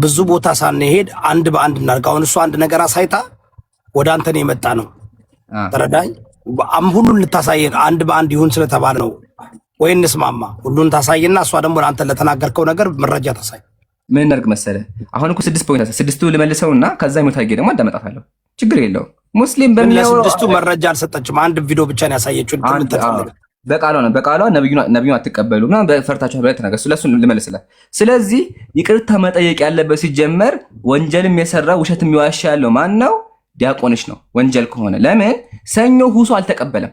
ብዙ ቦታ ሳንሄድ አንድ በአንድ እናድርግ። አሁን እሱ አንድ ነገር አሳይታ ወደ አንተ ነው የመጣ ነው። ተረዳኝ። ሁሉን ልታሳየን አንድ በአንድ ይሁን ስለተባለ ነው ወይ እንስማማ። ሁሉን ታሳይና እሷ ደግሞ አንተ ለተናገርከው ነገር መረጃ ታሳይ። ምን እናድርግ መሰለህ? አሁን እኮ 6 ፖይንት 6ቱ ልመልሰውና ከዛ ሞት አድርጌ ደግሞ አዳመጣታለሁ። ችግር የለውም። ሙስሊም በሚያወራው 6ቱ መረጃ አልሰጠችም። አንድ ቪዲዮ ብቻ ነው ያሳየችው። በቃሏ ነብዩን አትቀበሉ ምናምን በፈርታችሁ ብለህ ተናገር። ስለሱ ልመልስልህ። ስለዚህ ይቅርታ መጠየቅ ያለበት ሲጀመር ወንጀልም የሰራ ውሸት የሚዋሻ ያለው ማን ነው? ዲያቆንሽ ነው። ወንጀል ከሆነ ለምን ሰኞ ሁሱ አልተቀበለም?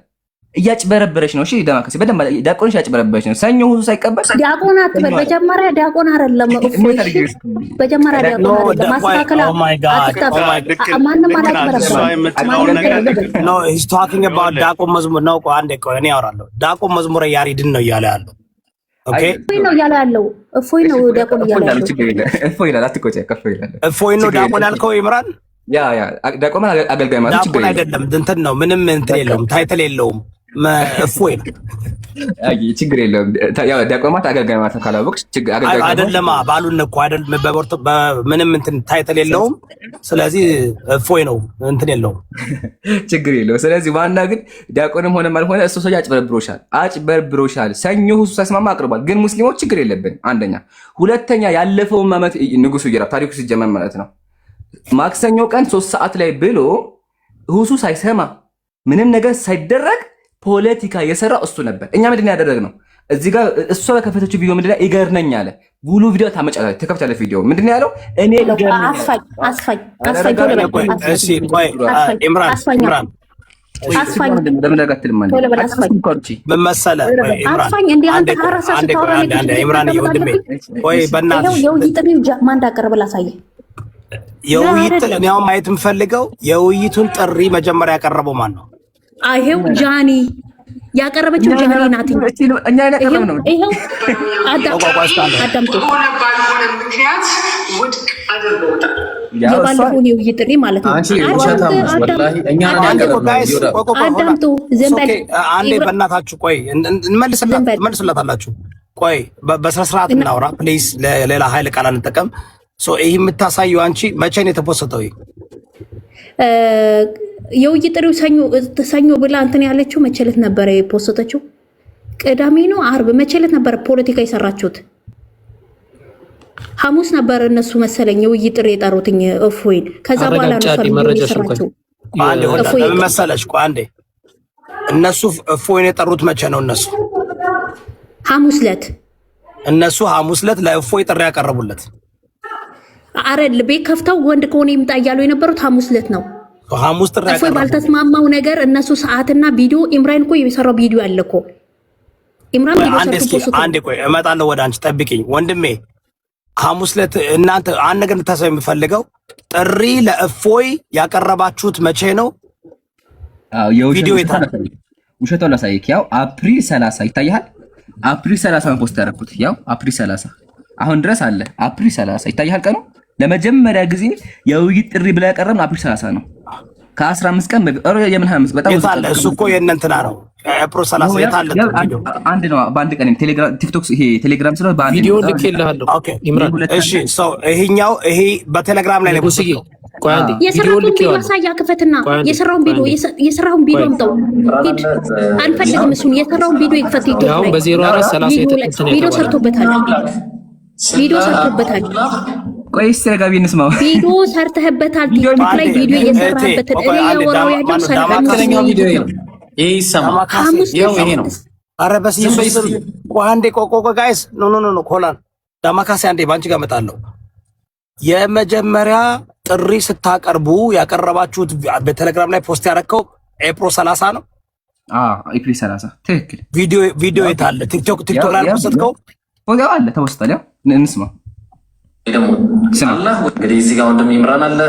እያጭበረበረች ነው። እሺ ደማከሲ በደንብ ዲያቆንሽ ያጭበረበረች ነው። ሰኞ ሁሱ ሳይቀበል ዲያቆን አትበል። በመጀመሪያ ዲያቆን አይደለም እፎይ። በመጀመሪያ ዲያቆን አይደለም። ማስተካከል ማንም አላጭበረበረም። ኖ he's talking about ዲያቆን መዝሙር ነው። አንዴ ቆይ እኔ አወራለሁ። ዲያቆን መዝሙረ ያሬድን ነው እያለ ያለው። ኦኬ እፎይ ነው እያለ ያለው። እፎይ ነው ዲያቆን እያለ ያለው። እፎይ ይላል። አትቆጨ ከፍ ይላል። እፎይ ነው ዲያቆን ያልከው ይምራን። ያ ዲያቆን አገልጋይ ማለት ችግር የለም። አይደለም እንትን ነው። ምንም እንትን የለውም። ታይትል የለውም። እፎይ ነው። አይ ችግር የለውም። ያው ዲያቆን ማለት አገልጋይ ማለት ካላወቅሽ ችግር አገልጋይ አይደለም። ባሉን እኮ አይደል ምንም እንትን ታይትል የለውም። ስለዚህ እፎይ ነው እንትን የለውም። ችግር የለውም። ስለዚህ ዋና ግን ዲያቆንም ሆነ ማለት ሆነ እሱ ሰው አጭበርብሮሻል። ሰኞ ሁሱ ሳይስማማ አቅርቧል። ግን ሙስሊሞች ችግር የለብን። አንደኛ፣ ሁለተኛ ያለፈውን ዓመት ንጉሱ ይራብ ታሪኩ ሲጀመር ማለት ነው ማክሰኞ ቀን 3 ሰዓት ላይ ብሎ ሁሱ ሳይሰማ ምንም ነገር ሳይደረግ ፖለቲካ የሰራው እሱ ነበር። እኛ ምንድን ያደረግነው እዚህ ጋር እሷ በከፈተችው ቪዲዮ ምንድን ይገርነኛል አለ። ሙሉ ቪዲዮ ታመጫለች፣ ተከፍታለች ቪዲዮ ምንድን ያለው እኔ አስፋኝ የውይይት ነው ማየት የምፈልገው። የውይይቱን ጥሪ መጀመሪያ ያቀረበው ማን ነው? ይሄው ጃኒ ያቀረበችው ጃኒ ናት። እኛ ያቀረብነው ይሄው አዳምጡ። ምክንያት ውድቅ አድርገውታል። የባለፈውን የውይይት ጥሪ ማለት ነው። አዳምጡ። አንዴ በእናታችሁ ቆይ እንመልስላታላችሁ። ቆይ በስነ ስርዓት እናውራ ፕሊዝ። ሌላ ኃይለ ቃል አንጠቀም። ይህ የምታሳየው አንቺ መቼ ነው የተፖሰተው? የውይይት ጥሪው ሰኞ ብላ እንትን ያለችው መቼ ዕለት ነበረ የፖስተችው? ቅዳሜ ነው አርብ? መቼ ዕለት ነበረ ፖለቲካ የሰራችሁት? ሐሙስ ነበር እነሱ መሰለኝ የውይይት ጥሪ የጠሩትኝ እፎይን። ከዛ በኋላ ነው ሰራችው። ለምን መሰለሽ? ቆይ አንዴ እነሱ እፎይን የጠሩት መቼ ነው? ሐሙስ ዕለት እነሱ ሐሙስ ዕለት ለእፎይ ጥሪ ያቀረቡለት አረል ቤት ከፍተው ወንድ ከሆነ ይምጣ እያሉ የነበሩት ሐሙስ ዕለት ነው። ሐሙስ ጥሪ እፎይ ባልተስማማው ነገር እነሱ ሰዓትና ቪዲዮ ኢምራን እኮ የሚሰራው ቪዲዮ አለ እኮ ኢምራን ቪዲዮ ሰርቶ አንዴ ቆይ እመጣለሁ ወደ አንቺ ጠብቂኝ ወንድሜ። ሐሙስ ዕለት እናንተ አንድ ነገር እንድታሳዩ የምፈልገው ጥሪ ለእፎይ ያቀረባችሁት መቼ ነው? ቪዲዮ ውሸቷን ላሳይክ። ያው አፕሪል 30 ይታያል። አፕሪል 30 ነው ፖስት ያደረኩት። ያው አፕሪል 30 አሁን ድረስ አለ። አፕሪል 30 ይታያል ቀኑ። ለመጀመሪያ ጊዜ የውይይት ጥሪ ብላ ያቀረብን አፕሪል 30 ነው። ከ15 ቀን የምን 25 በጣም የታለ? እሱ እኮ የእነንትና ነው። አፕሪል 30 የታለ? አንድ ነው። በአንድ ቀን ቴሌግራም ቲክቶክ ይሄ ቴሌግራም ስለሆነ በአንድ ቪዲዮ ልኬልሃለሁ። ኢምራን እሺ፣ ይሄኛው ይሄ በቴሌግራም ላይ ነው። የሰራውን ቪዲዮ ማሳያ ክፈትና የሰራውን ቪዲዮ አምጣው። ሂድ አንፈልግም። እሱን የሰራውን ቪዲዮ ይክፈት። ያው በ0430 ቪዲዮ ሰርቶበታል። ቆይ ተረጋቢ እንስማው። ቪዲዮ ሰርተህበታል። ቲክቶክ ላይ ቪዲዮ እየሰራህበትን እኔ ያወራው ያለው ሰላማከለኛው ቪዲዮ ነው። ይሄ ይሰማ ይሄ ነው። አረ በኢየሱስ አንዴ ቆቆ ጋይስ ኖ ኮላን ዳማካሴ አንዴ ባንቺ ጋር እመጣለሁ። የመጀመሪያ ጥሪ ስታቀርቡ ያቀረባችሁት በቴሌግራም ላይ ፖስት ያደረከው ኤፕሪል 30 ነው። ኤፕሪል 30 ትክክል። ቪዲዮ የታለ? ቲክቶክ ላይ ፖስትከው ወጋው አለ ተወስቷል። ያው እንስማ ደግሞ አላህ እንግዲህ እዚህ ጋር ወንድም ኢምራን አለ።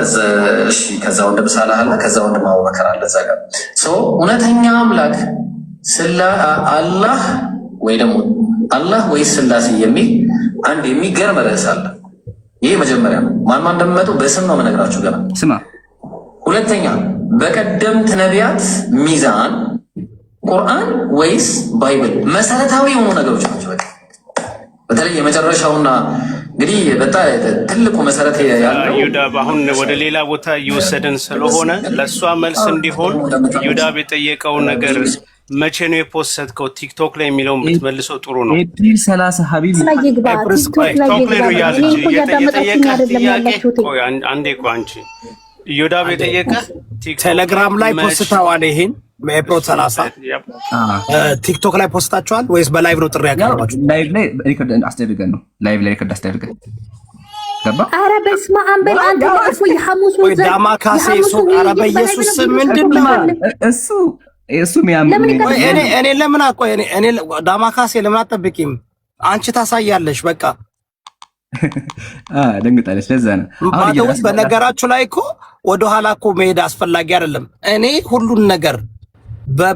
እሺ ከዛ ወንድም ሳላህ አለ። ከዛ ወንድም አቡበከር አለ። እዛ ጋር እውነተኛ አምላክ አላህ ወይ ደግሞ አላህ ወይ ስላሴ የሚል አንድ የሚገርም ርዕስ አለ። ይሄ መጀመሪያ ነው። ማን እንደሚመጡ በስም ነው የምነግራችሁ ገና። ስማ። ሁለተኛ በቀደምት ነቢያት ሚዛን ቁርአን ወይስ ባይብል መሰረታዊ የሆኑ ነገሮች ናቸው። በተለይ የመጨረሻውና እንግዲህ በጣም ትልቁ መሰረት ያለው ዩዳብ አሁን ወደ ሌላ ቦታ እየወሰደን ስለሆነ ለእሷ መልስ እንዲሆን ዩዳብ የጠየቀው ነገር መቼ ነው የፖስተድከው ቲክቶክ ላይ የሚለውን ብትመልሰው ጥሩ ነው። ኤፕሪል 30 ሀቢብ ቲክቶክ ላይ ነው ያለች የጠየቀ ጥያቄ። ቆይ አንዴ ቆይ አንቺ ዩዳብ የጠየቀ ቴሌግራም ላይ ፖስተዋል። ይሄን በኤፕሪል 30 ቲክቶክ ላይ ፖስታችኋል ወይስ በላይቭ ነው ጥሪ ያቀርባችሁ? ላይቭ ላይ ሪከርድ አስደርገን ነው። ላይቭ ላይ ሪከርድ አስደርገን ገባ። ኧረ በስመ አብ በል አንተ ወፍ የሐሙስ ወይ ዳማካሴ ሱ ኧረ በኢየሱስ ምንድነው እሱ ሚያምን እኔ ለምን አቆይ እኔ ዳማካሴ ለምን አትጠብቂም? አንቺ ታሳያለሽ። በቃ ደንግጣለች። ለዛ ነው አሁን በነገራችሁ ላይ እኮ ወደ ኋላ እኮ መሄድ አስፈላጊ አይደለም። እኔ ሁሉን ነገር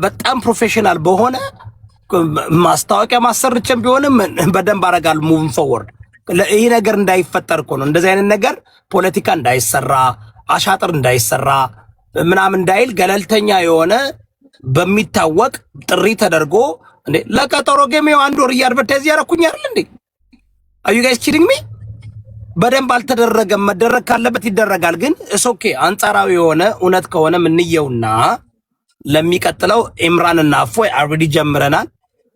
በጣም ፕሮፌሽናል በሆነ ማስታወቂያ ማሰርችም ቢሆንም በደንብ አደርጋለሁ። ሙቭ ፎርወርድ ይሄ ነገር እንዳይፈጠር እኮ ነው። እንደዚህ አይነት ነገር ፖለቲካ እንዳይሰራ፣ አሻጥር እንዳይሰራ ምናምን እንዳይል ገለልተኛ የሆነ በሚታወቅ ጥሪ ተደርጎ እንዴ ለቀጠሮ ጌሜው አንድ ወር እያድበርታይዝ ያረኩኝ አይደል እንዴ? አዩ ጋይስ ኪዲንግ ሚ? በደንብ አልተደረገም። መደረግ ካለበት ይደረጋል። ግን ኦኬ አንጻራዊ የሆነ እውነት ከሆነ ምንየውና ለሚቀጥለው ኢምራንና እፎይ አልሬዲ ጀምረናል።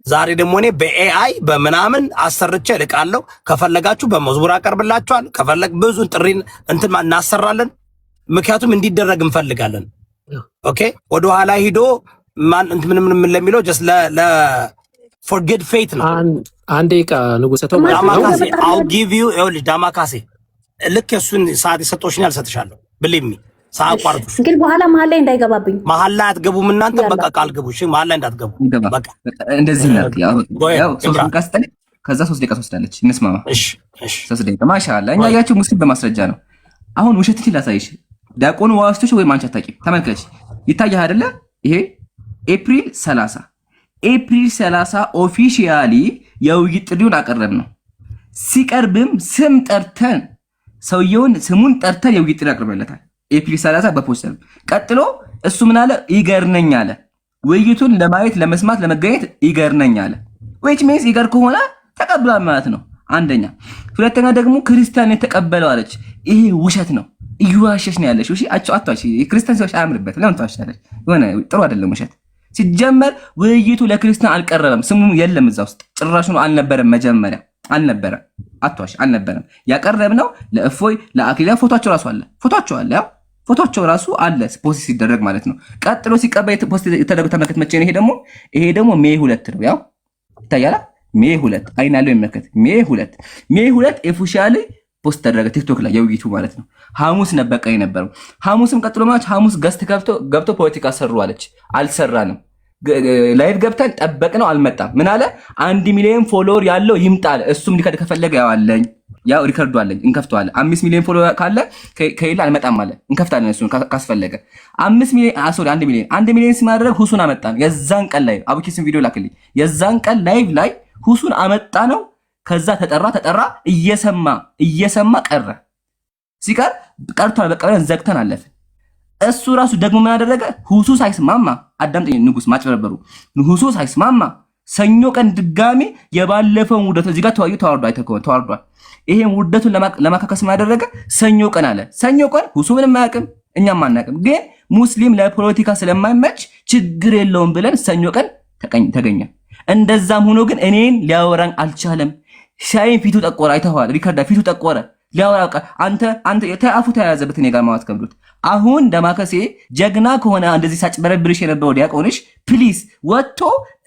ዛሬ ደግሞ እኔ በኤአይ በምናምን አሰርቼ ልቃለሁ። ከፈለጋችሁ በመዝሙር አቀርብላችኋል። ከፈለግ ብዙ ጥሪን እንትን እናሰራለን። ምክንያቱም እንዲደረግ እንፈልጋለን። ኦኬ ወደ ኋላ ሂዶ ማን ምንም ለሚለው just ለ for good faith ነው። አንዴ ንጉሰ ተው ዳማካሴ I'll give you ዳማካሴ ልክ እሱን ሰዓት ይሰጦሽኛል ሰጥሻለሁ። believe me ሳቋርጡ ግን በኋላ መሀል ላይ እንዳይገባብኝ። መሀል ላይ አትገቡም እናንተ በቃ ቃል ግቡ። እሺ መሀል ላይ እንዳትገቡ። በቃ እንደዚህ ነው። ያው 3 ደቂቃ ስጠኝ፣ ከዛ 3 ደቂቃ ትወስዳለች። እንስማማ። እሺ 3 ደቂቃ ማሻአላ። እኛ ያያችሁ ሙስሊም በማስረጃ ነው። አሁን ውሸት ላሳይሽ። ዲያቆኑ ዋስቶች ወይ ማንቻ ታቂም ተመልከች። ይታያል አይደለ? ይሄ ኤፕሪል 30 ኦፊሻሊ የውይይት ጥሪውን አቀረብ ነው። ሲቀርብም ስም ጠርተን ሰውየውን ስሙን ጠርተን የውይይት ጥሪ አቅርበለታል። ኤፕሪል 30 በፖስተር ቀጥሎ እሱ ምን አለ? ይገርነኝ አለ። ውይይቱን ለማየት ለመስማት ለመገኘት ይገርነኝ አለ። which means ይገር ከሆነ ተቀብሏል ማለት ነው። አንደኛ። ሁለተኛ ደግሞ ክርስቲያን የተቀበለው አለች። ይሄ ውሸት ነው። እዩዋሸሽ ነው ያለሽ። እሺ አጥቷሽ ክርስቲያን ሰዎች አያምርበት። ለምን ታዋሻለሽ? የሆነ ጥሩ አይደለም ውሸት። ሲጀመር ውይይቱ ለክርስቲያን አልቀረበም። ስሙ የለም እዛ ውስጥ ጭራሽ ነው አልነበረም። መጀመሪያ አልነበረም። አጥቷሽ አልነበረም። ያቀረብነው ለእፎይ ለአክሊላ ፎቶአቸው ራሱ አለ። ፎቶአቸው ራሱ አለ ፖስት ሲደረግ ማለት ነው። ቀጥሎ ሲቀበል ፖስት የተደረገው ተመልከት። መቼ ነው ይሄ ደግሞ ሜይ 2 ነው። ያው ይታያል። ሜይ 2 አይን ያለው ይመከት። ሜይ 2 ኦፊሻሊ ፖስት ተደረገ ቲክቶክ ላይ የውይይቱ ማለት ነው። ሐሙስ ነበር ቀይ ነበረው። ሐሙስም ቀጥሎ ማለት ሐሙስ ገስት ገብቶ ፖለቲካ ሰሩ አለች። አልሰራንም። ላይቭ ገብተን ጠበቅነው፣ አልመጣም። ምን አለ? 1 ሚሊዮን ፎሎወር ያለው ይምጣል። እሱም ሊከድ ከፈለገ ያው አለኝ፣ ያው ሪከርዱ አለኝ፣ እንከፍተዋለን። 5 ሚሊዮን ፎሎወር ካለ ከሌላ አልመጣም አለ። እንከፍታለን እሱን ካስፈለገ። 1 ሚሊዮን ሲማድረግ ሁሱን አመጣን። የዛን ቀን ላይ አቡኪስን ቪዲዮ ላክልኝ። የዛን ቀን ላይቭ ላይ ሁሱን አመጣ ነው። ከዛ ተጠራ እየሰማ ቀረ። ሲቀር ቀርቷል በቃ ብለን ዘግተን አለፍን። እሱ ራሱ ደግሞ ምን አደረገ? ሁሱ ሳይስማማ አዳምጠኝ ንጉስ ማጭበረበሩ። ሁሱ ሳይስማማ ሰኞ ቀን ድጋሚ የባለፈውን ውርደት እዚህ ጋር ተዋርዷል። ይሄን ውርደቱን ለማካከስ ምን አደረገ? ሰኞ ቀን አለ። ሰኞ ቀን ሁሱ ምንም አያውቅም፣ እኛም አናውቅም። ግን ሙስሊም ለፖለቲካ ስለማይመች ችግር የለውም ብለን ሰኞ ቀን ተገኘ። እንደዛም ሆኖ ግን እኔን ሊያወራኝ አልቻለም። ሻይን ፊቱ ጠቆረ። አይተዋል። ሪካርዳ ፊቱ ጠቆረ። ሊያወራ አንተ ተአፉ ተያዘበት። እኔ ጋር ማዋት ከብዶት። አሁን ዳማከሴ ጀግና ከሆነ እንደዚህ ሳጭበረብርሽ የነበረው ዲያቆንሽ ፕሊዝ ወጥቶ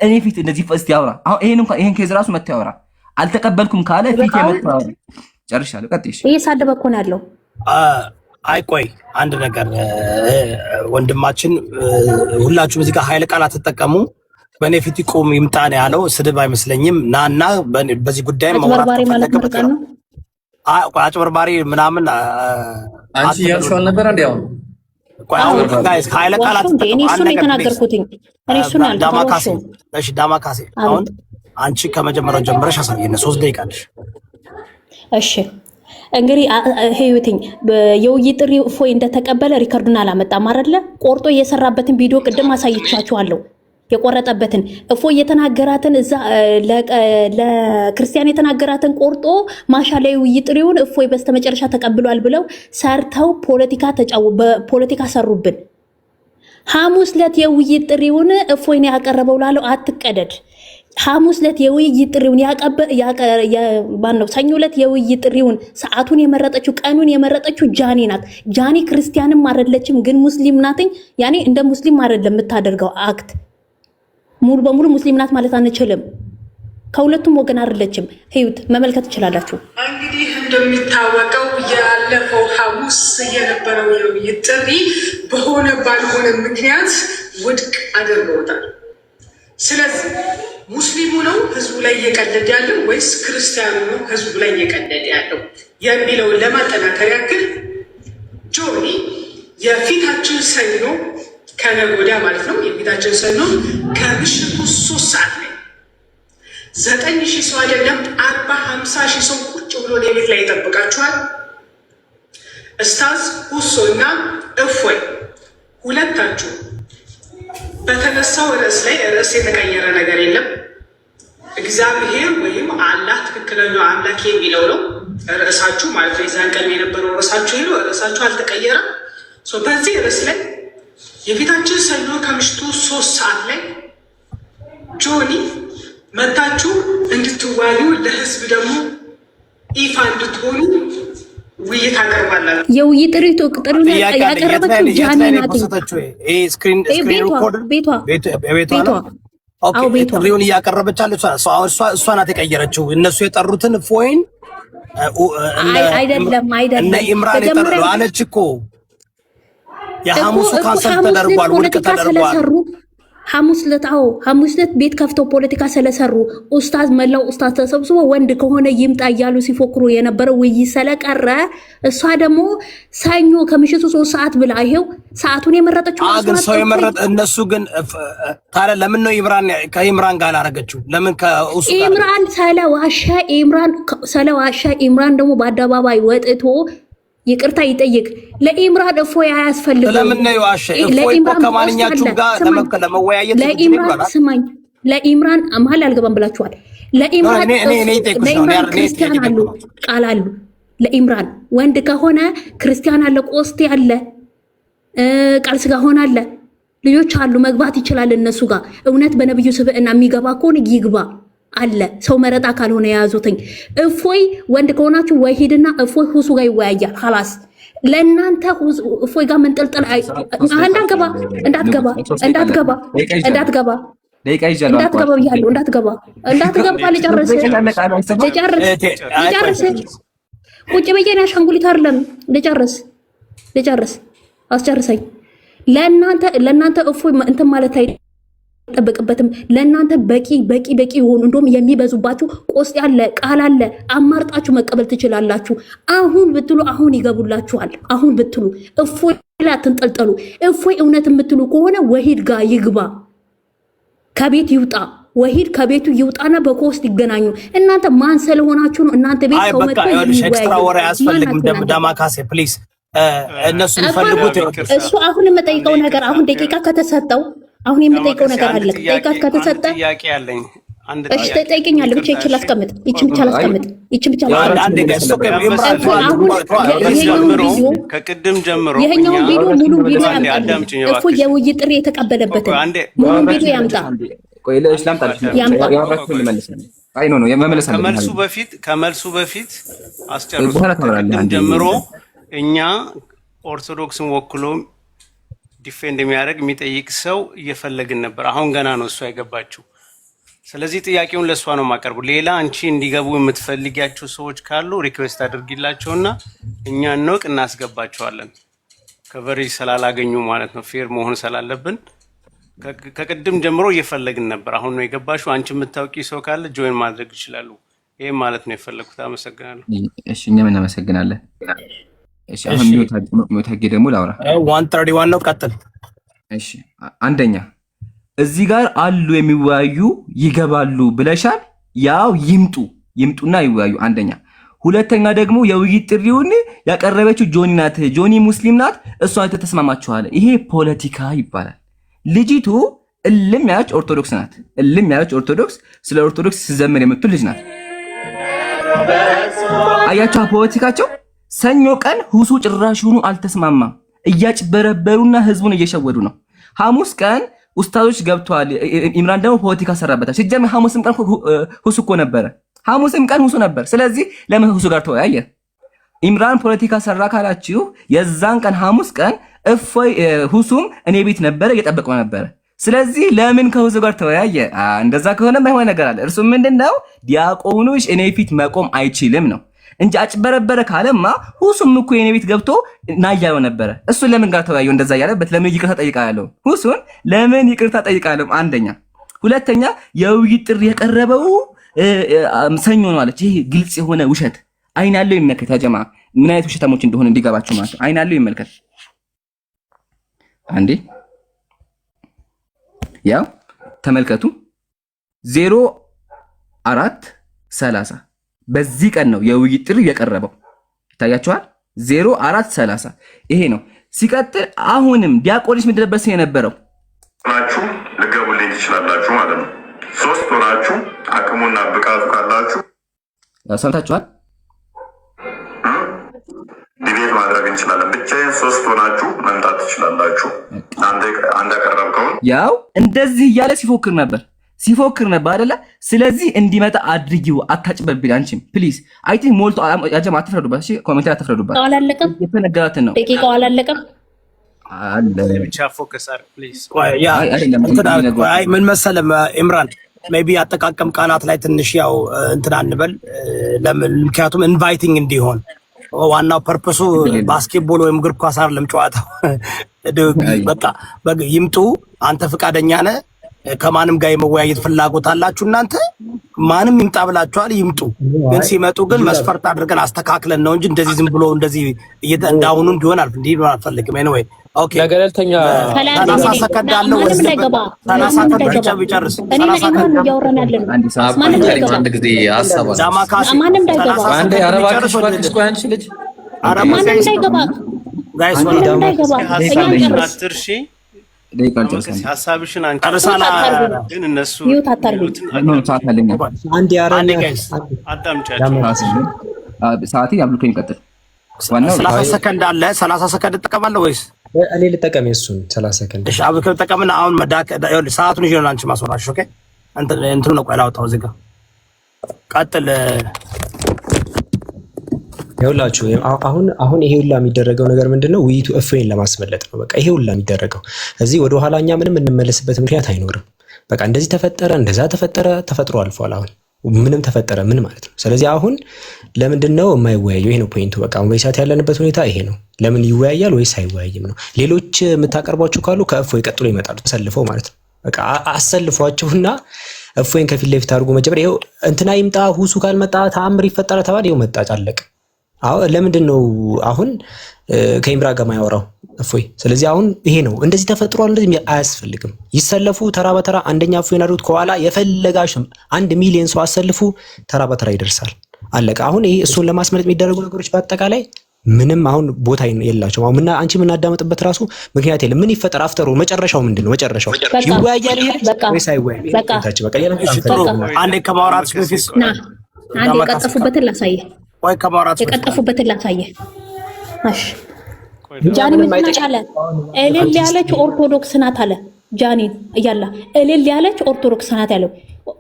እኔ ፊት እንደዚህ ፈስት ያወራ። አሁን ይሄን ኬዝ ራሱ መጥቶ ያወራ። አልተቀበልኩም ካለ ፊት የመጥቶ ያወራ። ጨርሻለሁ። ቀጥይሽ። እየሳደበ እኮ ነው ያለው። አይ ቆይ አንድ ነገር ወንድማችን፣ ሁላችሁም እዚህ ጋር ኃይለ ቃል አትጠቀሙ። በእኔ ፊት ይቆም ይምጣ ነው ያለው። ስድብ አይመስለኝም። ናና በዚህ ጉዳይ ማውራት ተፈለገበት ነው። አጭበርባሪ ምናምን አንቺ ያልሽው ነበር እንዴ? አሁን ጋይስ ኃይለ ቃል አትጠቀሙ። እኔ እሱን የተናገርኩትኝ እኔ እሱን ዳማካሴ። እሺ ዳማካሴ፣ አሁን አንቺ ከመጀመሪያው ጀምረሽ አሳየን። 3 ደቂቃ አለሽ። እሺ እንግዲህ ህይወትኝ የውይይት ጥሪ እፎይ እንደተቀበለ ሪከርዱን አላመጣም አይደለ? ቆርጦ የሰራበትን ቪዲዮ ቅድም አሳይቻችኋለሁ። የቆረጠበትን እፎይ የተናገራትን እዛ ለክርስቲያን የተናገራትን ቆርጦ ማሻ ላይ ውይይት ጥሪውን እፎይ በስተመጨረሻ ተቀብሏል ብለው ሰርተው ፖለቲካ ሰሩብን። ሐሙስ ዕለት የውይይት ጥሪውን እፎይ ነው ያቀረበው ላለው አትቀደድ። ሐሙስ ዕለት የውይይት ጥሪውን ማነው? ሰኞ ዕለት የውይይት ጥሪውን ሰዓቱን የመረጠችው ቀኑን የመረጠችው ጃኒ ናት። ጃኒ ክርስቲያንም አይደለችም፣ ግን ሙስሊም ናትኝ። ያኔ እንደ ሙስሊም አይደለም የምታደርገው አክት። ሙሉ በሙሉ ሙስሊም ናት ማለት አንችልም። ከሁለቱም ወገን አይደለችም። ህይወት መመልከት ትችላላችሁ። እንግዲህ እንደሚታወቀው ያለፈው ሐሙስ የነበረው የውይይት ጥሪ በሆነ ባልሆነ ምክንያት ውድቅ አድርገውታል። ስለዚህ ሙስሊሙ ነው ህዝቡ ላይ እየቀለደ ያለው ወይስ ክርስቲያኑ ነው ህዝቡ ላይ እየቀለደ ያለው የሚለውን ለማጠናከር ያክል ጆኒ የፊታችን ሰኞ ከነገ ወዲያ ማለት ነው የፊታችን ሰኞ ከምሽቱ 3 ሰዓት ላይ 9,000 ሰው አይደለም 40-50,000 ሰው ቁጭ ብሎ ሌሊት ላይ ይጠብቃችኋል። ኡስታዝ ሁሶ እና እፎይ ሁለታችሁ በተነሳው ርዕስ ላይ ርዕስ የተቀየረ ነገር የለም። እግዚአብሔር ወይም አላህ ትክክለኛው አምላክ የሚለው ነው ርዕሳችሁ ማለት ነው። የዛን ቀን የነበረው ርዕሳችሁ ይሉ ርዕሳችሁ አልተቀየረም። በዚህ ርዕስ ላይ የፊታችን ሰኞ ከምሽቱ 3 ሰዓት ላይ ጆኒ መታችሁ እንድትወያዩ ለህዝብ ደግሞ ይፋ እንድትሆኑ ውይይት አቀርባለን። የውይይት ጥሪውን ያቀረበችው ጃኒ ናት። ጥሪውን እያቀረበች አለች እሷ ናት የቀየረችው። እነሱ የጠሩትን ፎይን አይደለም እነ ኢምራን የጠሩ አለች እኮ። የሐሙሱ ካንሰል ተደርጓል፣ ውድቅ ተደርጓል። ሐሙስ ዕለት ቤት ከፍተው ፖለቲካ ስለሰሩ መላው ኡስታዝ ተሰብስቦ ወንድ ከሆነ ይምጣ እያሉ ሲፎክሩ የነበረው ውይይት ስለቀረ እሷ ደግሞ ሰኞ ከምሽቱ 3 ሰዓት ብላ ይሄው ሰዓቱን የመረጠችው ግን ሰው የመረጠ እነሱ ግን ታዲያ ለምን ነው ከኢምራን ጋር አላረገችው? ለምን ከኡስታዝ ኢምራን ስለዋሻ ኢምራን ደግሞ በአደባባይ ወጥቶ ይቅርታ ይጠይቅ። ለኢምራን እፎይ አያስፈልግም። ለምን ነው ዋሻ እፎይ ከማንኛችሁም ጋር ለመወያየት ለኢምራን ስማኝ፣ ለኢምራን መሀል አልገባም ብላችኋል። ለኢምራን ክርስቲያን አሉ ቃል አሉ። ለኢምራን ወንድ ከሆነ ክርስቲያን አለ፣ ቆስቴ አለ፣ ቃል ስጋ ሆነ አለ፣ ልጆች አሉ፣ መግባት ይችላል እነሱ ጋር። እውነት በነብዩ ስብዕና የሚገባ ከሆነ ይግባ አለ። ሰው መረጣ ካልሆነ የያዙትኝ እፎይ ወንድ ከሆናችሁ ወይ ሂድና እፎይ ሁሱ ጋር ይወያያል። خلاص ለእናንተ እፎይ ጋር መንጠልጠል እንዳትገባ ቁጭ በየና አሻንጉሊት አይደለም። ልጨርስ አስጨርሰኝ። ለእናንተ እፎይ እንትን ማለት አይጠበቅበትም። ለእናንተ በቂ የሆኑ እንደውም የሚበዙባችሁ ቆስ ያለ ቃል አለ። አማርጣችሁ መቀበል ትችላላችሁ። አሁን ብትሉ አሁን ይገቡላችኋል። አሁን ብትሉ እፎይ ላይ አትንጠልጠሉ። እፎይ እውነት የምትሉ ከሆነ ወሂድ ጋር ይግባ፣ ከቤት ይውጣ። ወሂድ ከቤቱ ይውጣና በኮስት ይገናኙ። እናንተ ማን ስለሆናችሁ ነው? እናንተ ቤት ሰው መጥቶ ኤክስትራ ወሬ አያስፈልግም። ዳማካሴ ፕሊዝ እነሱ የሚፈልጉት እሱ አሁን የምጠይቀው ነገር አሁን ደቂቃ ከተሰጠው አሁን የምጠይቀው ነገር አለ። ደቂቃ ከተሰጠ ጥያቄ ያለኝ እሺ ተጠይቀኛለህ። ብቻ ይችላል አስቀምጥ። ይችን ብቻ ላስቀምጥ። ከቅድም ጀምሮ ይሄኛውን ቪዲዮ ሙሉ ቪዲዮ ያምጣ። እፎ የውይይት ጥሪ የተቀበለበትን ሙሉ ቪዲዮ ያምጣ። ቆይ ለእስላም ታልሽ ያወራችሁ ልመልስ ነው። አይ ነው የመመለስ አለ። ከመልሱ በፊት አስጨርሱ። ከቅድም ጀምሮ እኛ ኦርቶዶክስን ወክሎ ዲፌንድ የሚያደርግ የሚጠይቅ ሰው እየፈለግን ነበር። አሁን ገና ነው እሷ የገባችው። ስለዚህ ጥያቄውን ለእሷ ነው የማቀርቡ። ሌላ አንቺ እንዲገቡ የምትፈልጊያቸው ሰዎች ካሉ ሪክዌስት አድርጊላቸውና እኛ እንወቅ እናስገባቸዋለን። ከቨሬጅ ስላላገኙ ማለት ነው፣ ፌር መሆን ስላለብን ከቅድም ጀምሮ እየፈለግን ነበር። አሁን ነው የገባሽው። አንቺ የምታውቂ ሰው ካለ ጆይን ማድረግ ይችላሉ። ይሄ ማለት ነው የፈለግኩት። አመሰግናለሁ። እሺ እኛም እናመሰግናለን። እሺ አሁን ሚውታጌ ደግሞ ላውራ 131 ነው። ቀጥል። እሺ አንደኛ እዚህ ጋር አሉ የሚወያዩ ይገባሉ ብለሻል። ያው ይምጡና ይወያዩ። አንደኛ። ሁለተኛ ደግሞ የውይይት ጥሪውን ያቀረበችው ጆኒ ናት። ጆኒ ሙስሊም ናት። እሷ ተስማማችኋል። ይሄ ፖለቲካ ይባላል። ልጅቱ እልም ያለች ኦርቶዶክስ ናት። እልም ያለች ኦርቶዶክስ ስለ ኦርቶዶክስ ሲዘምር የምትል ልጅ ናት። አያቸው ፖለቲካቸው። ሰኞ ቀን ሁሱ ጭራሹኑ አልተስማማም። እያጭበረበሩና ህዝቡን እየሸወዱ ነው። ሐሙስ ቀን ኡስታዞች ገብተዋል። ኢምራን ደግሞ ፖለቲካ ሰራበታል። ሲጀምር ሐሙስም ቀን ሁሱ እኮ ነበረ። ሐሙስም ቀን ሁሱ ነበር። ስለዚህ ለምን ሁሱ ጋር ተወያየ? ኢምራን ፖለቲካ ሰራ ካላችሁ የዛን ቀን ሐሙስ ቀን እፎይ ሁሱም እኔ ቤት ነበረ እየጠበቀው ነበረ። ስለዚህ ለምን ከሁሱ ጋር ተወያየ? እንደዛ ከሆነ የማይሆን ነገር አለ። እርሱ ምንድነው? ዲያቆኑሽ እኔ ፊት መቆም አይችልም ነው እንጂ አጭበረበረ ካለማ ሁሱም እኮ የኔ ቤት ገብቶ ናያየው ነበረ። እሱ ለምን ጋር ተወያየው? እንደዛ ያለበት ለምን ይቅርታ ጠይቃለሁ? ሁሱን ለምን ይቅርታ ጠይቃለሁ? አንደኛ። ሁለተኛ የውይይት ጥሪ የቀረበው ሰኞ ነው አለች። ይሄ ግልጽ የሆነ ውሸት። አይን ያለው ይመልከት። ያጀማ ምን አይነት ውሸታሞች እንደሆነ እንዲገባችሁ ማለት ነው። አይን ያለው ይመልከት። አንዴ ያው ተመልከቱ 0430 በዚህ ቀን ነው የውይይት ጥሪ የቀረበው። ይታያችኋል 0430 ይሄ ነው። ሲቀጥል አሁንም ዲያቆንስ ምድረበስ የነበረው ናችሁ ልገቡልኝ ትችላላችሁ ማለት ነው። 3 ሆናችሁ አቅሙና ብቃቱ ካላችሁ ሰምታችኋል። ዲቤት ማድረግ እንችላለን። ብቻዬን 3 ሆናችሁ መምጣት ትችላላችሁ። አንድ ያቀረብከውን ያው እንደዚህ እያለ ሲፎክር ነበር አይደለ? ስለዚህ እንዲመጣ አድርጊው፣ አታጭበርብሪ። አንቺም ፕሊዝ አይ ቲንክ ሞልቶ ያጀማ አትፍረዱባት። እሺ ኮሜንት አትፍረዱባት። አላለቀም፣ የተነገራትን ነው። ደቂቃው አላለቀም አለ ብቻ ፎከስ አድርግ ፕሊዝ። አይ ምን መሰለም ኢምራን ሜቢ አጠቃቀም ቃላት ላይ ትንሽ ያው እንትን አንበል። ምክንያቱም ኢንቫይቲንግ እንዲሆን ዋናው ፐርፐሱ ባስኬትቦል ወይም እግር ኳስ አይደለም ጨዋታው። በቃ ይምጡ። አንተ ፍቃደኛ ነህ? ከማንም ጋር የመወያየት ፍላጎት አላችሁ እናንተ? ማንም ይምጣ ብላችኋል። ይምጡ። ግን ሲመጡ ግን መስፈርት አድርገን አስተካክለን ነው እንጂ እንደዚህ ዝም ብሎ እንደዚህ እንዳሁኑ እንዲሆን አልፈልግም። ኤኒዌይ ኦኬ። ለገለልተኛ 30 ሰከንድ አለው። 30 ሰከንድ ብቻ ቢጨርስ 30 ሰከንድ አንድ ጊዜ አሰባ ዳማካሲ ማንም እንዳይገባ አንዴ አረባክሽ ባክሽ ቆይ አንቺ ልጅ ማንም እንዳይገባ ጋይስ ማንም እንዳይገባ ሀሳብሽን አንቺ ግን እነሱ ሰዓት ያብሉከኝ ቀጥል። 30 ሰከንድ አለ። 30 ሰከንድ ትጠቀማለህ ወይስ እኔ ልጠቀም? እሱን 30 ሰከንድ እሺ፣ አብከ ተጠቀምና አሁን ሰዓቱን ይዤ ነው አንቺ ማስወራሽ። ኦኬ እንትን ነው። ቆይ ላውጣው እዚህ ጋር ቀጥል። ይኸውላችሁ አሁን ይሄ ሁላ የሚደረገው ነገር ምንድነው? ውይይቱ እፎይን ለማስመለጥ ነው። በቃ ይሄ ሁላ የሚደረገው እዚህ ወደ ኋላ እኛ ምንም እንመለስበት ምክንያት አይኖርም። በቃ እንደዚህ ተፈጠረ፣ እንደዛ ተፈጠረ፣ ተፈጥሮ አልፏል። አሁን ምንም ተፈጠረ ምን ማለት ነው? ስለዚህ አሁን ለምንድነው የማይወያየው? ይሄ ነው ፖይንቱ። በቃ አሁን በሰዓት ያለንበት ሁኔታ ይሄ ነው። ለምን ይወያያል ወይስ አይወያይም ነው። ሌሎች የምታቀርቧቸው ካሉ ከእፎይ ቀጥሎ ይመጣሉ ተሰልፈው ማለት ነው። በቃ አሰልፏቸውና እፎይን ከፊት ለፊት አድርጎ መጀመር። ይሄው እንትና ይምጣ፣ ሁሱ ካልመጣ ተአምር ይፈጠራል ተባለ። ይሄው መጣ፣ አለቀ። ለምንድን ነው አሁን ከኢምራ ጋር ማያወራው እፎይ? ስለዚህ አሁን ይሄ ነው እንደዚህ ተፈጥሯል። እንደዚህ አያስፈልግም። ይሰለፉ ተራ በተራ አንደኛ እፎይን አድርጉት። ከኋላ የፈለጋሽም 1 ሚሊዮን ሰው አሰልፉ፣ ተራ በተራ ይደርሳል። አለቀ። አሁን ይሄ እሱን ለማስመለጥ የሚደረጉ ነገሮች በአጠቃላይ ምንም አሁን ቦታ የላቸውም። አሁን አንቺ የምናዳመጥበት ራሱ ምክንያት የለም። ምን ይፈጠር አፍተሩ መጨረሻው ምንድነው? መጨረሻው ይወያያል ይሄ ወይስ አይወያይም? ታች በቃ አንዴ ከማውራት በፊት አንዴ የቀጠፉበትን ላሳየህ። ወይ ከማውራት የቀጠፉበትን ላሳየህ። እሺ ጃኒ ምን አለ? እልል ያለች ኦርቶዶክስ ናት አለ ጃኒ እያለ እልል ያለች ኦርቶዶክስ ናት ያለው።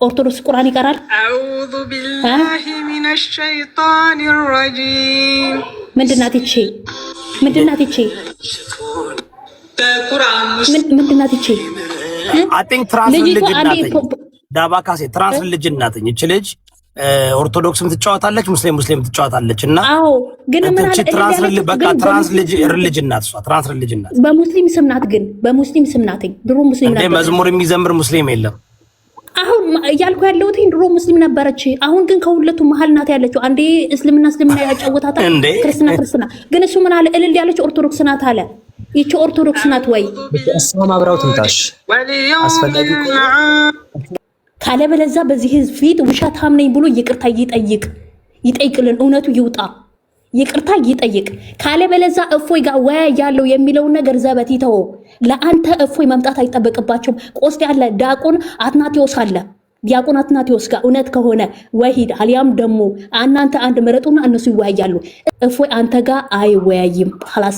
ኦርቶዶክስ ቁርአን ይቀራል። አዑዙ ቢላሂ ሚነሽ ሸይጣኒ ረጂም። ምንድናት ይቺ? ምንድናት ይቺ? በቁርአን ምንድናት ይቺ? አይ ቲንክ ትራንስ ልጅ ናት። ዳባካሴ ትራንስ ልጅ ናት። ይቺ ልጅ ኦርቶዶክስም ትጫወታለች፣ ሙስሊም ትጫወታለች። እና አዎ ግን ምን አለ ትራንስ ልጅ ናት። እሷ ትራንስ ልጅ ናት። በሙስሊም ስም ናት። ግን በሙስሊም ስም ናት። ድሮ ሙስሊም ናት። መዝሙር የሚዘምር ሙስሊም የለም። አሁን እያልኩ ያለሁት ድሮ ሙስሊም ነበረች። አሁን ግን ከሁለቱ መሀል ናት ያለችው። አንዴ እስልምና ያጫወታታል፣ ክርስትና። ግን እሱ ምን አለ? እልል ያለች ኦርቶዶክስ ናት አለ። ይቺ ኦርቶዶክስ ናት ወይ? እሷም አብራው ትምጣሽ አስፈላጊ ካለበለዚያ በዚህ ህዝብ ፊት ውሸታም ነኝ ብሎ ይቅርታ ይጠይቅልን። እውነቱ ይውጣ። ይቅርታ ይጠይቅ። ካለበለዛ እፎይ ጋር ወያያለው የሚለውን ነገር ዘበት ይተው። ለአንተ እፎይ መምጣት አይጠበቅባቸውም። ቆስጥ ያለ ዲያቆን አትናቴዎስ አለ። ዲያቆን አትናቴዎስ ጋር እውነት ከሆነ ወሂድ አሊያም ደግሞ እናንተ አንድ ምረጡና እነሱ ይወያያሉ። እፎይ አንተ ጋር አይወያይም። خلاص